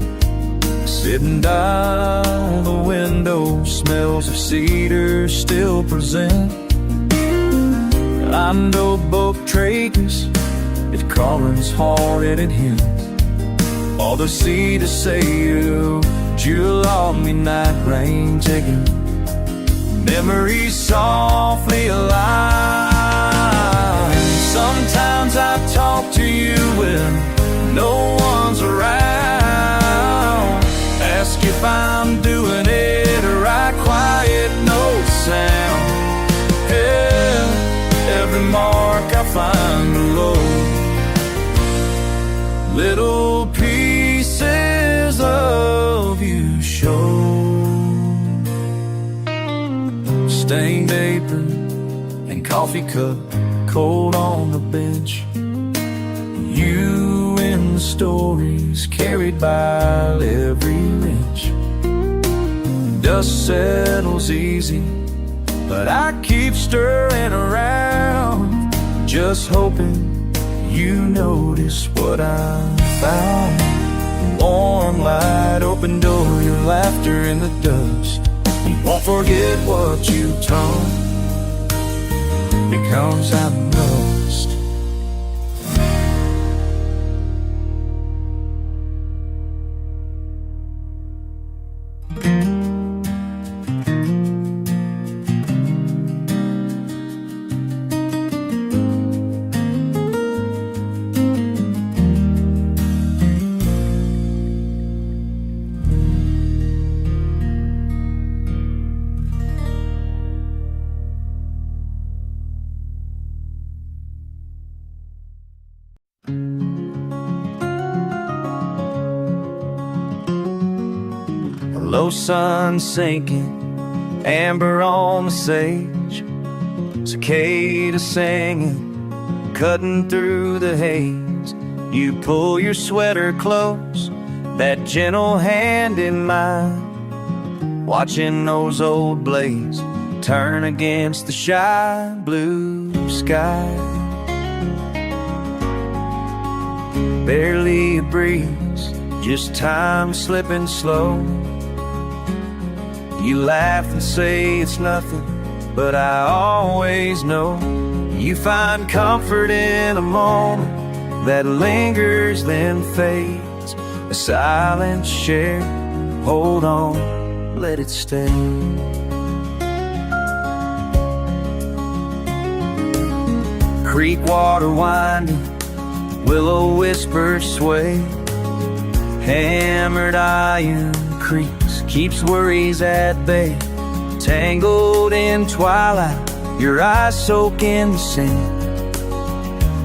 S2: sitting down the window, smells of cedar still present. I know both traitors, it calling's hard-headed hymns. All the sea to sail, jewel on me, night rain taking memories softly alive. Sometimes I talk to you when no one's around, ask if I'm doing it right, quiet, no sound. Yeah, every mark I find below, little pieces of you show. Stained apron and coffee cup, cold on the bench. You in the stories carried by every inch. Dust settles easy, but I keep stirring around, just hoping you notice what I found. Warm light, open door, your laughter in the dust. You won't forget what you taught, because I'm lost. Low sun sinking, amber on the sage, cicada singing, cutting through the haze. You pull your sweater close, that gentle hand in mine, watching those old blades turn against the shy blue sky. Barely a breeze, just time slipping slow. You laugh and say it's nothing, but I always know you find comfort in a moment that lingers then fades. A silence shared, hold on, let it stay. Creek water winding, willow whispers sway, hammered iron creaks, keeps worries at bay. Tangled in twilight, your eyes soak in the sand.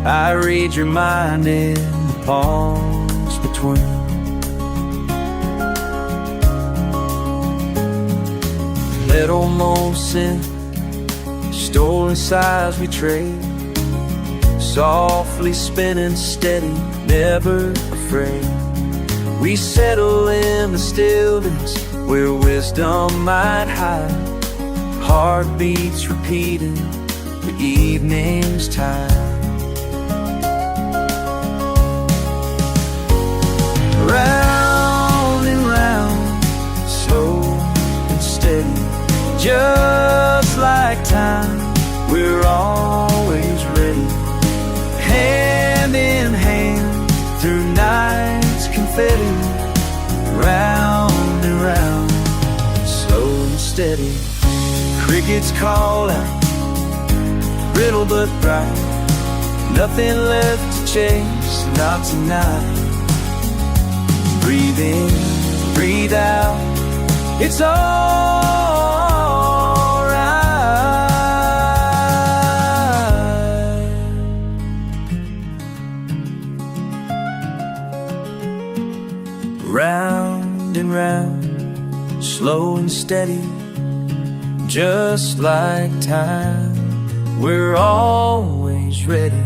S2: I read your mind in the pause between.
S1: let old mold sin, stolen sighs we trade, softly spinning steady, never afraid. We settle in the stillness where wisdom might hide, heartbeats repeating the evening's tide. Round and round, slow and steady, just like time, we're always ready. Hand in hand through night's confetti, round and round, slow and steady. Crickets call out, brittle but bright, nothing left to chase, not tonight. Breathe in, breathe out, it's alright. Round and round, slow and steady, just like time, we're always ready.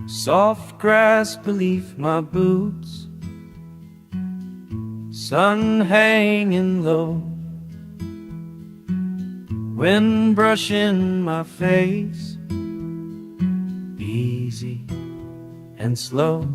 S1: Soft grass beneath my boots, sun hanging low, wind brushing my face, easy and slow.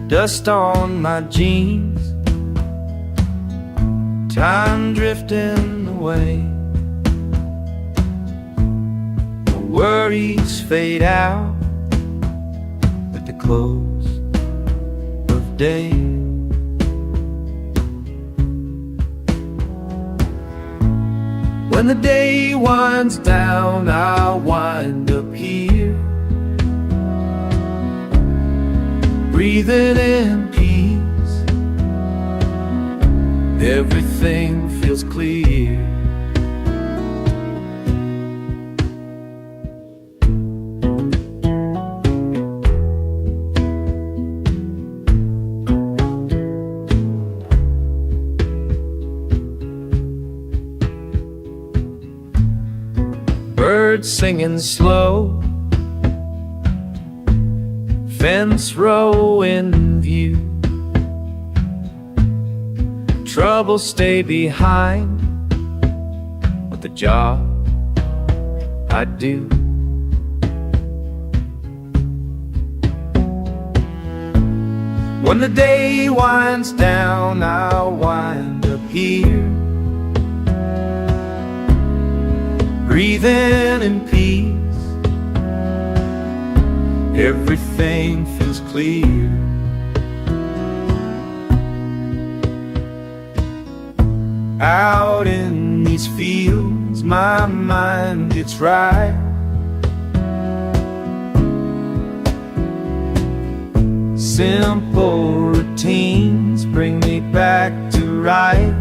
S1: Dust on my jeans, time drifting away, the worries fade out with the close of day. When the day winds down, I'll wind up here, breathing in peace, everything feels clear. Birds singing slow, fence row in view, trouble stay behind with the job I do. When the day winds down, I'll wind up here, breathing in peace, everything feels clear. Out in these fields, my mind gets right, simple routines bring me back to right.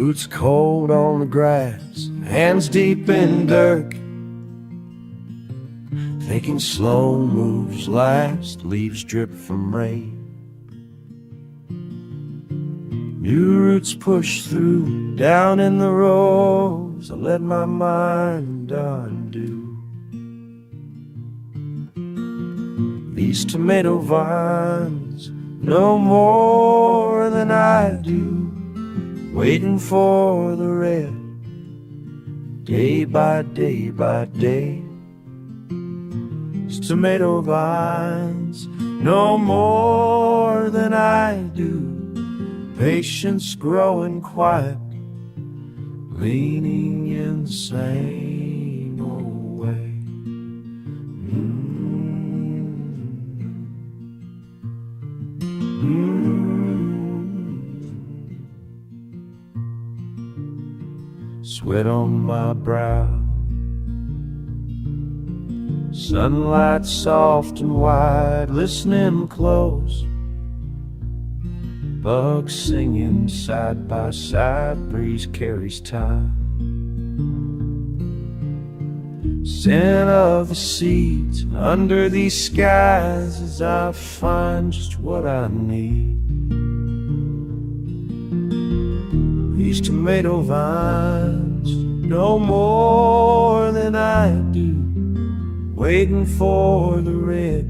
S2: Boots cold on the grass, hands deep in dirt, thinking slow moves last, leaves drip from rain. New roots push through, down in the rows, I let my mind undo. These tomato vines know more than I do, waiting for the red, day by day by day. These tomato vines know more than I do, patience growing quiet, leaning in the same old way. Sweat on my brow, sunlight soft and wide, listening close, bugs singing side by side, breeze carries time. Scent of the seeds under these skies as I find just what I need. These tomato vines know more than I do, waiting for the red,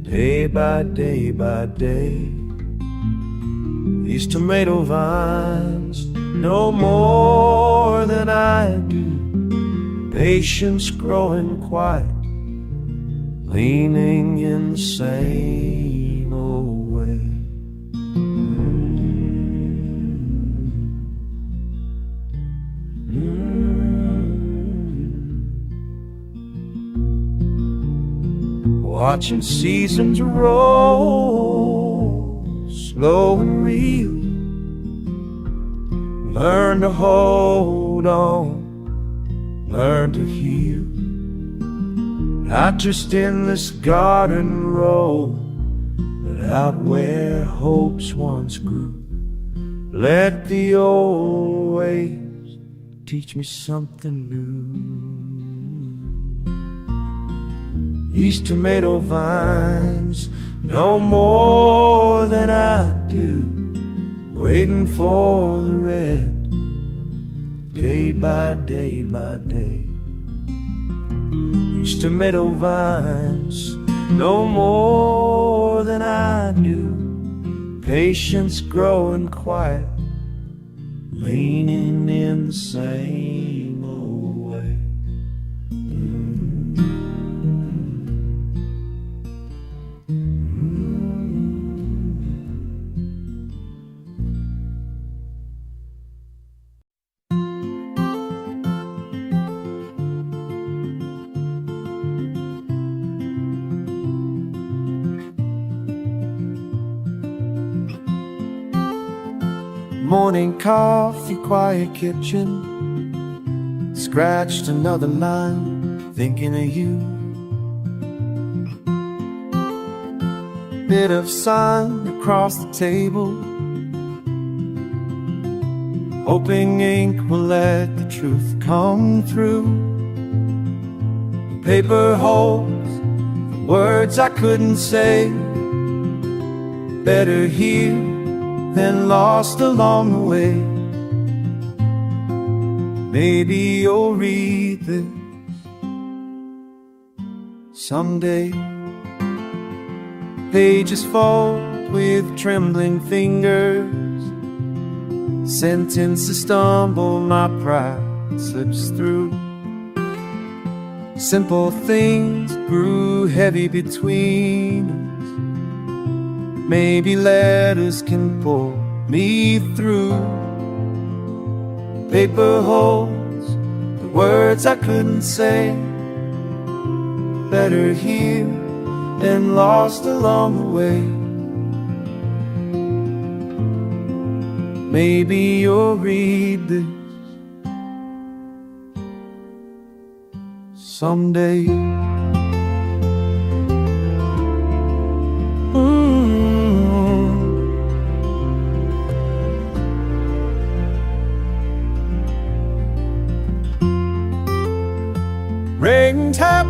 S2: day by day by day. These tomato vines know more than I do, patience growing quiet, leaning in the same old way. Watching seasons roll, slow and real, learn to hold on, learn to heal. Not just in this garden row, but out where hopes once grew. Let the old ways teach me something new. These tomato vines know more than I do, waiting for the red, day by day by day. These tomato vines know more than I do, patience growing quiet, leaning in the same old way. Morning coffee, quiet kitchen, scratched another line, thinking of you. Bit of sun across the table, hoping ink will let the truth come through. Paper holds the words I couldn't say, better here than lost along the way. Maybe you'll read this someday. Pages fall with trembling fingers, sentences stumble, my pride slips through. Simple things grew heavy between us, maybe letters can pull me through. Paper holds the words I couldn't say, better here than lost along the way. Maybe you'll read this someday.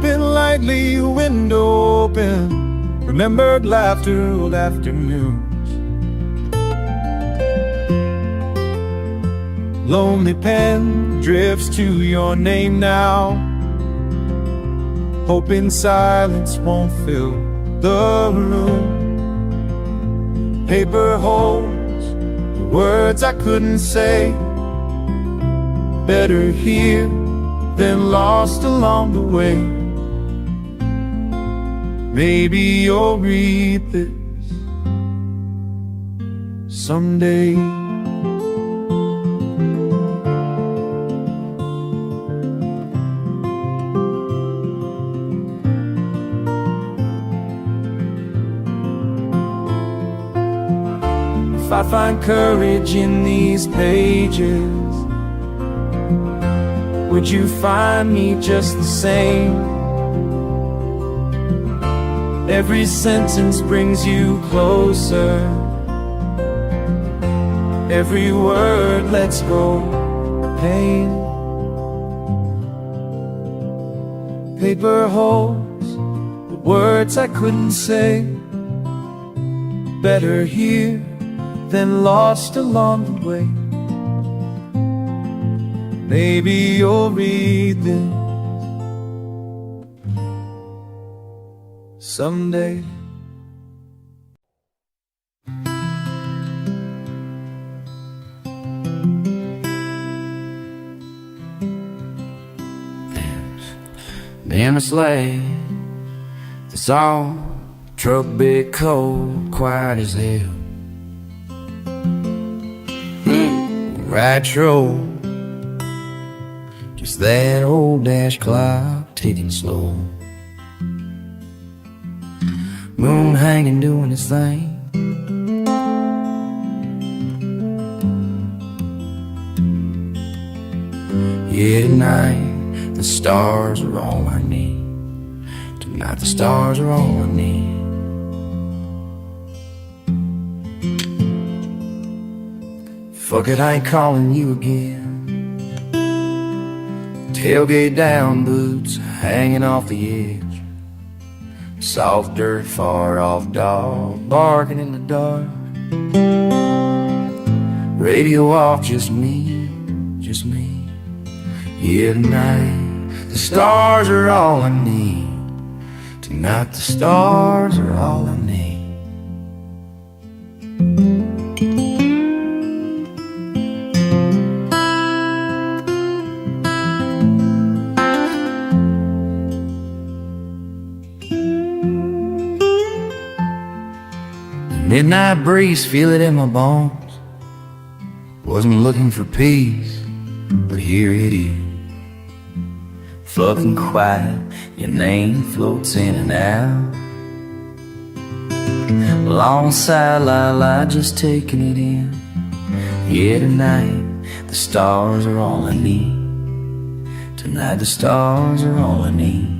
S2: Sleeping lightly, window open, remembered laughter, old afternoons. Lonely pen drifts to your name now, hoping silence won't fill the room. Paper holds the words I couldn't say, better here than lost along the way. Maybe you'll read this someday. If I find courage in these pages, would you find me just the same? Every sentence brings you closer, every word lets go of pain. Paper holds the words I couldn't say, better here than lost along the way. Maybe you'll read this someday.
S3: In a sleigh, the song truck big cold, quiet as hell. Right road, just that old dash clock ticking slow. Moon hanging doing its thing. Yeah, tonight the stars are all I need. Tonight the stars are all I need. Fuck it, I ain't calling you again. Tailgate down, boots hanging off the edge. Soft dirt, far off dog barking in the dark. Radio off, just me, just me. Yeah, tonight the stars are all I need. Tonight the stars are all I need. Midnight breeze, feel it in my bones. Wasn't looking for peace, but here it is. Fucking quiet, your name floats in and out. Long sigh, la, just taking it in. Yeah, tonight the stars are all I need. Tonight the stars are all I need.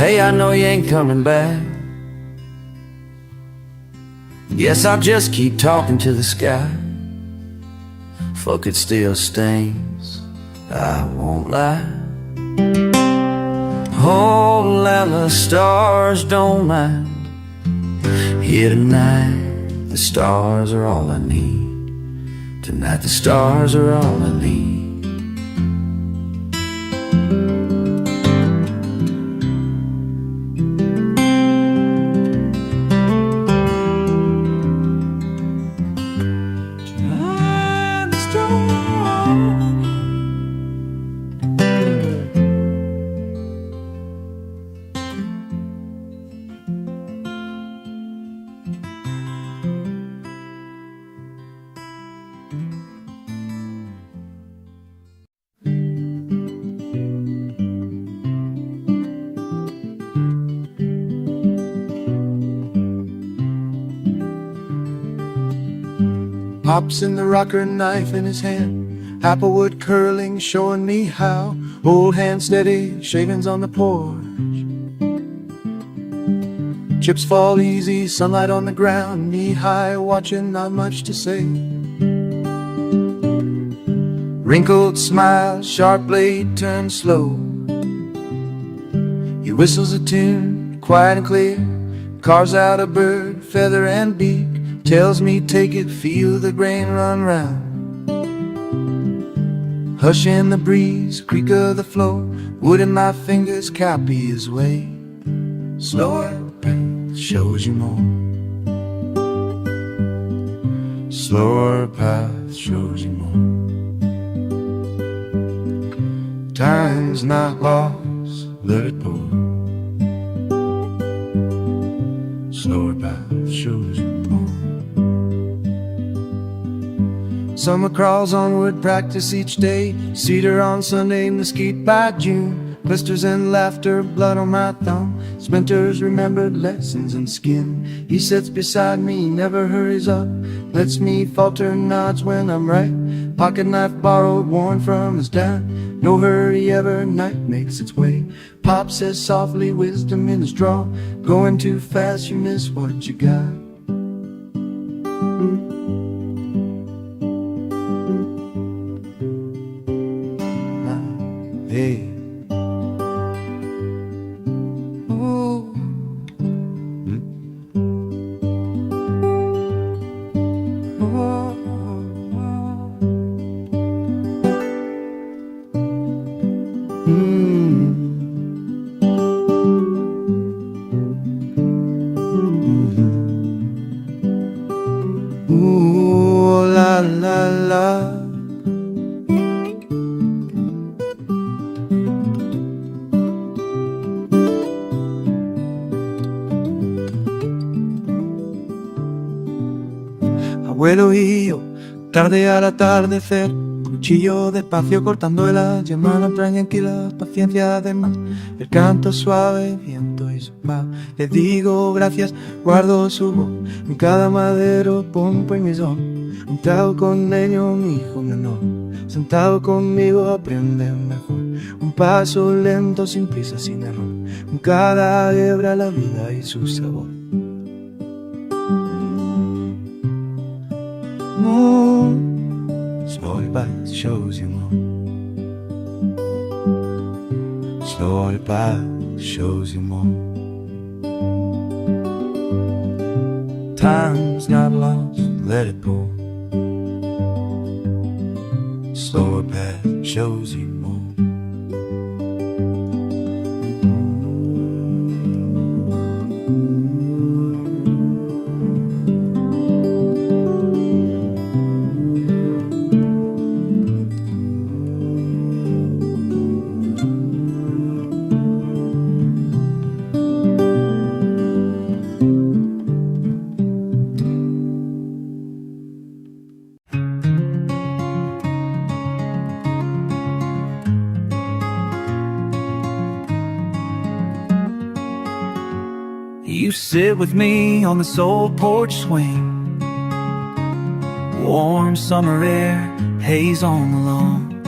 S3: Hey, I know you ain't coming back. Guess I'll just keep talking to the sky. Fuck, it still stings, I won't lie. Oh, and the stars don't mind. Here tonight, the stars are all I need. Tonight the stars are all I need.
S2: Pops in the rocker, knife in his hand, applewood curling, showing me how. Old hand steady, shavings on the porch. Chips fall easy, sunlight on the ground, knee high, watching, not much to say. Wrinkled smile, sharp blade turns slow. He whistles a tune, quiet and clear, carves out a bird, feather and beak, tells me take it, feel the grain run round. Hush in the breeze, creak of the floor, wood in my fingers, copy his way. Slower path shows you more. Slower path shows you more. Time's not lost, let it pour. Slower path shows you more. Summer crawls onward, practice each day. Cedar on Sunday, mesquite by June. Blisters and laughter, blood on my thumb. Splinters, remembered lessons and skin. He sits beside me, never hurries up, lets me falter, nods when I'm right. Pocket knife borrowed, worn from his dad. No hurry ever, night makes its way. Pop says softly, wisdom in his draw. Going too fast, you miss what you got. Hey. Ooh. Ooh, la la la. Abuelo y yo, tarde al atardecer, cuchillo despacio cortando helas, y hermanas tranquilas, paciencia además, el canto suave, viento y su paz. Le digo gracias, guardo su voz, en cada madero, pompa y misón, montado con ello mi hijo menor, sentado conmigo aprende mejor, un paso lento, sin prisa, sin error, con cada hebra la vida y su sabor. More, slow path shows you more. Slow path shows you more. Time's not lost, let it pour. Slower path shows you more. You sit with me on this old porch swing, warm summer air, haze on the lawn.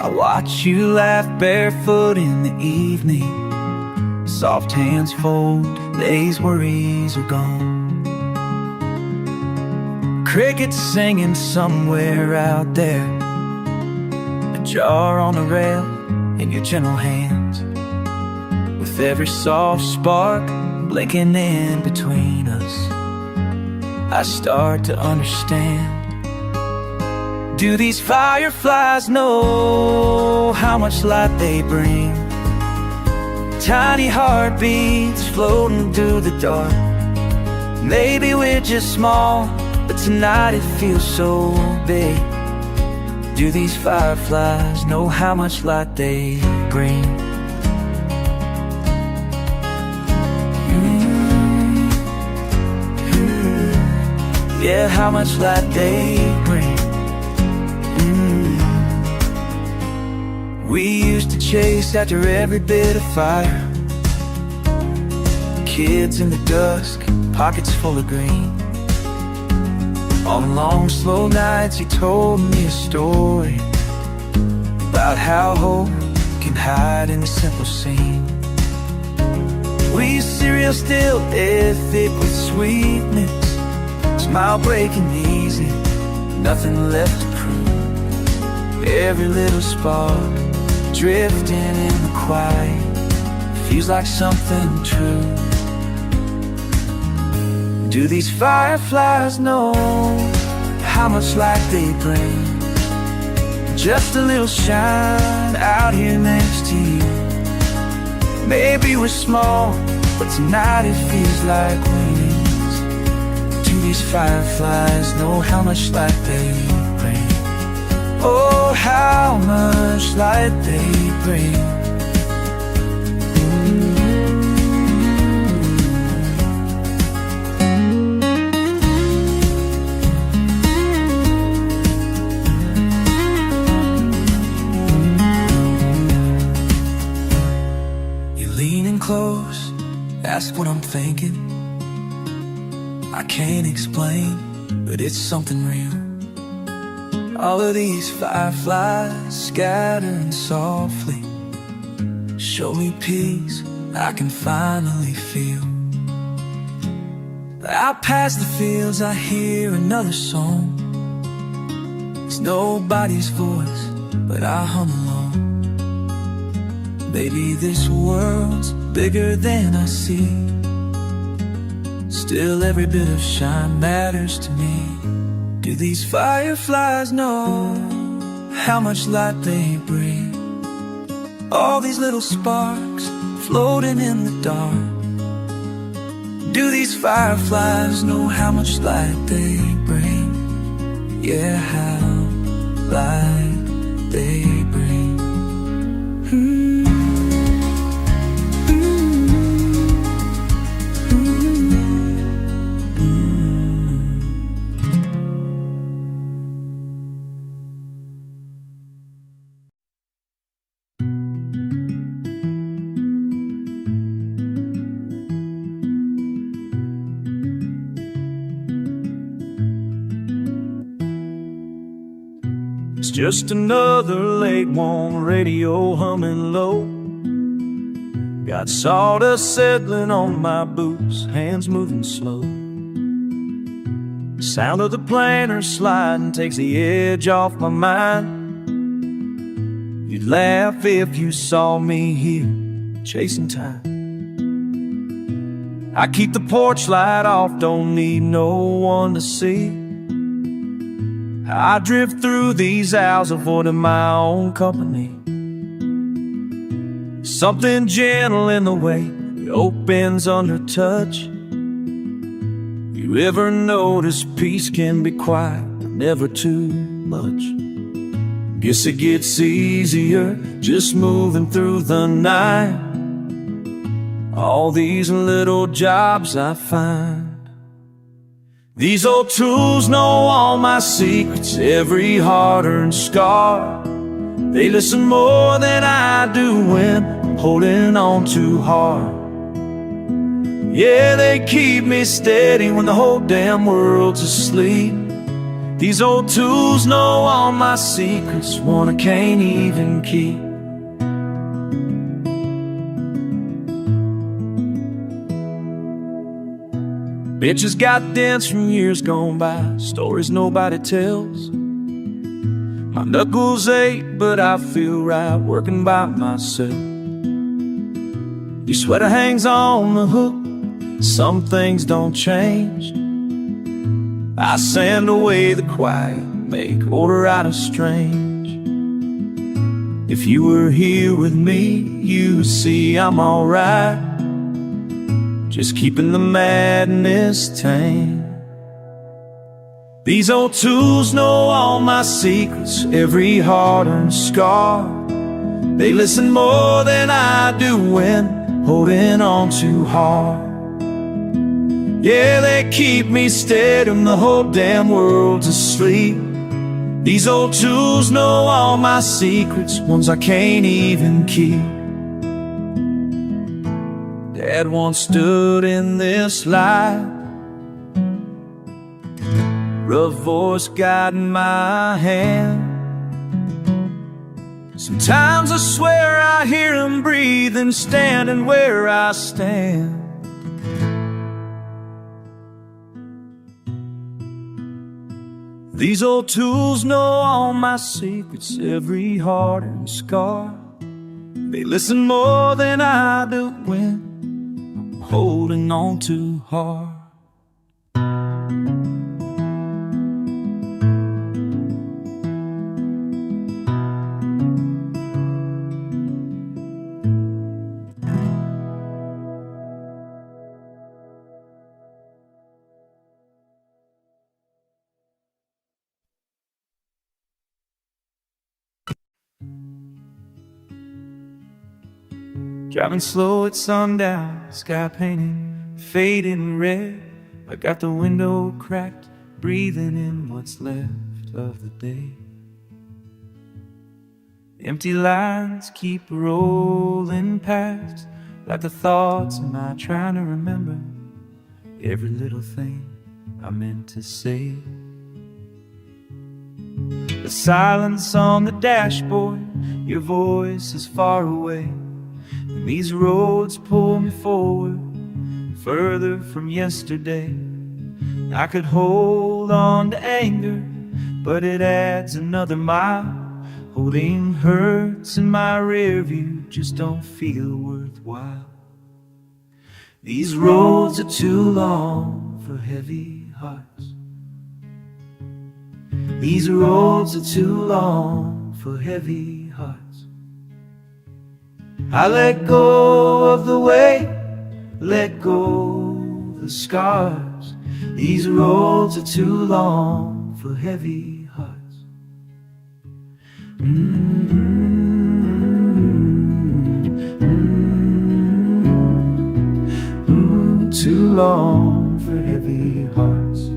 S2: I watch you laugh barefoot in the evening, soft hands fold, day's worries are gone. Crickets singing somewhere out there, a jar on a rail in your gentle hands. With every soft spark blinking in between us, I start to understand. Do these fireflies know how much light they bring? Tiny heartbeats floating through the dark. Maybe we're just small, but tonight it feels so big. Do these fireflies know how much light they bring? Yeah, how much light they bring. We used to chase after every bit of fire, kids in the dusk, pockets full of green. On long, slow nights he told me a story about how hope can hide in a simple scene. We cereal still dead thick with sweetness, smile breaking easy, nothing left to prove. Every little spark drifting in the quiet feels like something true. Do these fireflies know how much light they bring? Just a little shine out here next to you. Maybe we're small, but tonight it feels like wings. Do these fireflies know how much light they bring? Oh, how much light they bring. Close, ask what I'm thinking. I can't explain, but it's something real. All of these fireflies scattering softly show me peace I can finally feel. Out past the fields I hear another song. It's nobody's voice, but I hum along. Maybe this world's bigger than I see. Still every bit of shine matters to me. Do these fireflies know how much light they bring? All these little sparks floating in the dark. Do these fireflies know how much light they bring? Yeah, how light they bring. It's just another late warm radio humming low. Got sawdust settling on my boots, hands moving slow. Sound of the planer sliding takes the edge off my mind. You'd laugh if you saw me here chasing time. I keep the porch light off, don't need no one to see. I drift through these hours avoiding my own company. Something gentle in the way it opens under touch. You ever notice peace can be quiet, but never too much? Guess it gets easier just moving through the night. All these little jobs I find. These old tools know all my secrets, every hard-earned scar. They listen more than I do when I'm holding on too hard. Yeah, they keep me steady when the whole damn world's asleep. These old tools know all my secrets, one I can't even keep. Bitches got dents from years gone by, stories nobody tells. My knuckles ache, but I feel right working by myself. Your sweater hangs on the hook, some things don't change. I sand away the quiet, make order out of strange. If you were here with me, you would see I'm alright, just keeping the madness tame. These old tools know all my secrets, every hard-earned scar. They listen more than I do when holding on too hard. Yeah, they keep me steady when the whole damn world's asleep. These old tools know all my secrets, ones I can't even keep. Dad once stood in this light,
S1: rough voice guiding my hand. Sometimes I swear I hear him breathing, standing where I stand. These old tools know all my secrets, every heart and scar. They listen more than I do when I'm holding on too hard. Driving slow at sundown, sky painted, fading red. I got the window cracked, breathing in what's left of the day. Empty lines keep rolling past, like the thoughts am I trying to remember every little thing I meant to say. The silence on the dashboard, your voice is far away. And these roads pull me forward, further from yesterday. I could hold on to anger, but it adds another mile. Holding hurts in my rear view just don't feel worthwhile. These roads are too long for heavy hearts. These roads are too long for heavy hearts. I let go of the weight, let go of the scars. These roads are too long for heavy hearts. Too long for heavy hearts.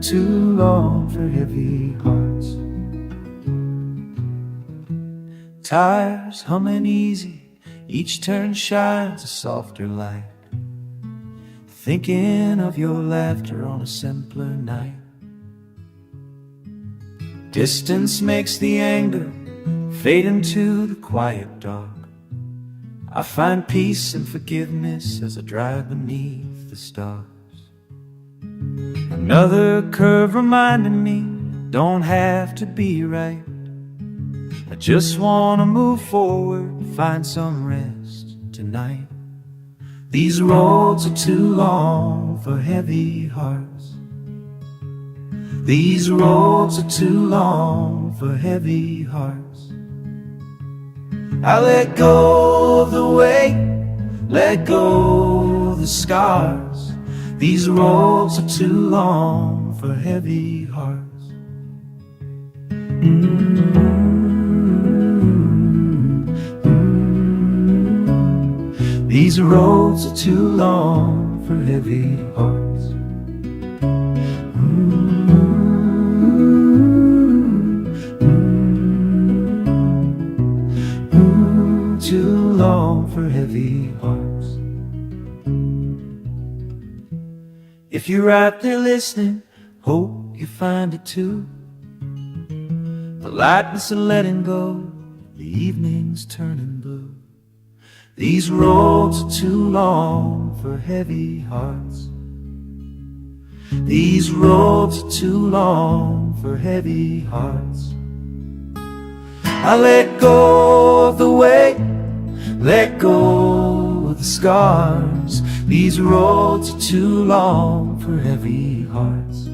S1: Too long for heavy hearts. Tires humming easy, each turn shines a softer light. Thinking of your laughter on a simpler night. Distance makes the anger fade into the quiet dark. I find peace and forgiveness as I drive beneath the stars. Another curve reminding me, don't have to be right. I just wanna move forward, find some rest tonight. These roads are too long for heavy hearts. These roads are too long for heavy hearts. I let go of the weight, let go of the scars. These roads are too long for heavy hearts. These roads are too long for heavy hearts. Too long for heavy hearts. If you're out there listening, hope you find it too. The lightness of letting go, the evening's turning blue. These roads are too long for heavy hearts. These roads are too long for heavy hearts. I let go of the weight, let go of the scars. These roads are too long for heavy hearts.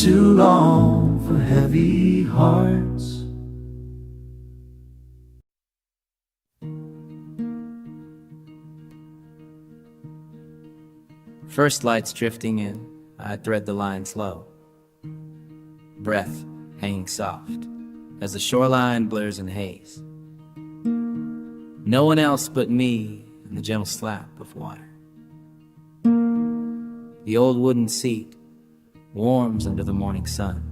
S1: Too long for heavy hearts.
S4: First lights drifting in, I thread the line slow. Breath hanging soft as the shoreline blurs in haze. No one else but me and the gentle slap of water. The old wooden seat warms under the morning sun.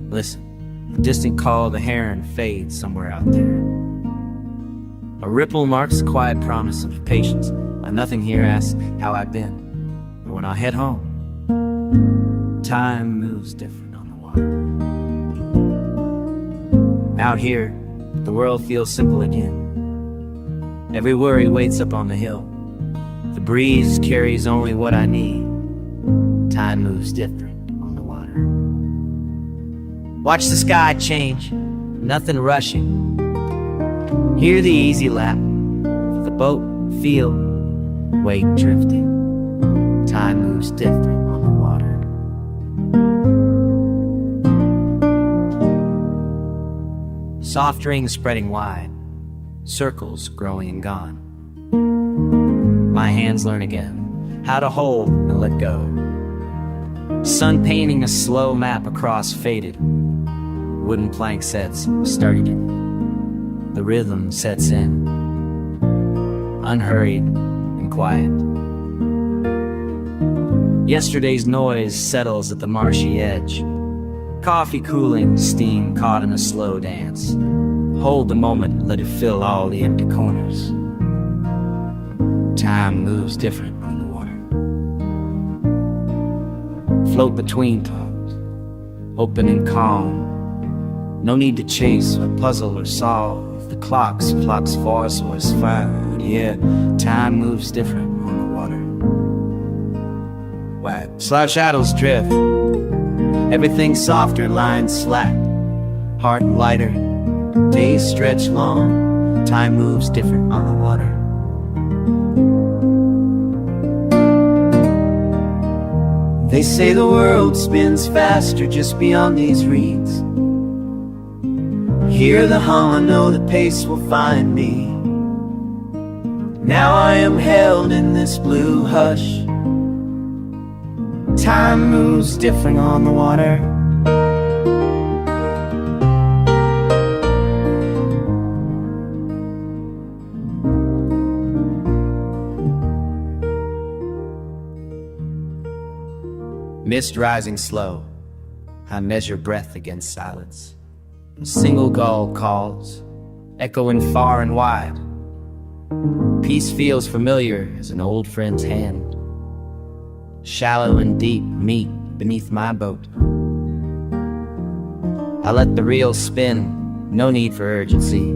S4: Listen, the distant call of the heron fades somewhere out there. A ripple marks the quiet promise of patience. Nothing here asks how I've been. But when I head home, time moves different on the water. Out here, the world feels simple again. Every worry waits up on the hill. The breeze carries only what I need. Time moves different on the water. Watch the sky change, nothing rushing. Hear the easy lap, the boat feel, weight drifting. Time moves different on the water. Soft rings spreading wide, circles growing and gone. My hands learn again how to hold and let go. Sun painting a slow map across faded wooden plank sets started. The rhythm sets in, unhurried and quiet. Yesterday's noise settles at the marshy edge. Coffee cooling, steam caught in a slow dance. Hold the moment, let it fill all the empty corners. Time moves different on the water. Float between thoughts, open and calm. No need to chase or puzzle or solve. The clock's force was fine. Yeah, time moves different on the water. Why, slouch shadows drift. Everything softer, lines slack. Heart lighter, days stretch long. Time moves different on the water. They say the world spins faster just beyond these reeds. Hear the hum, I know the pace will find me. Now I am held in this blue hush. Time moves different on the water. Mist rising slow, I measure breath against silence. A single gull calls, echoing far and wide. Peace feels familiar as an old friend's hand. Shallow and deep meet beneath my boat. I let the reel spin, no need for urgency.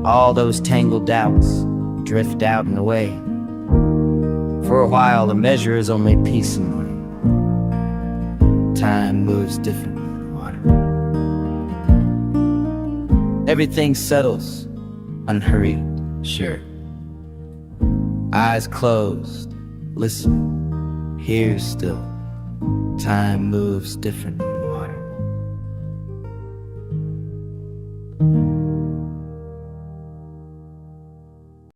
S4: All those tangled doubts drift out and away. For a while the measure is only peace and money. Time moves different in the water. Everything settles, unhurried, sure. Eyes closed, listen, hear still. Time moves different in the water.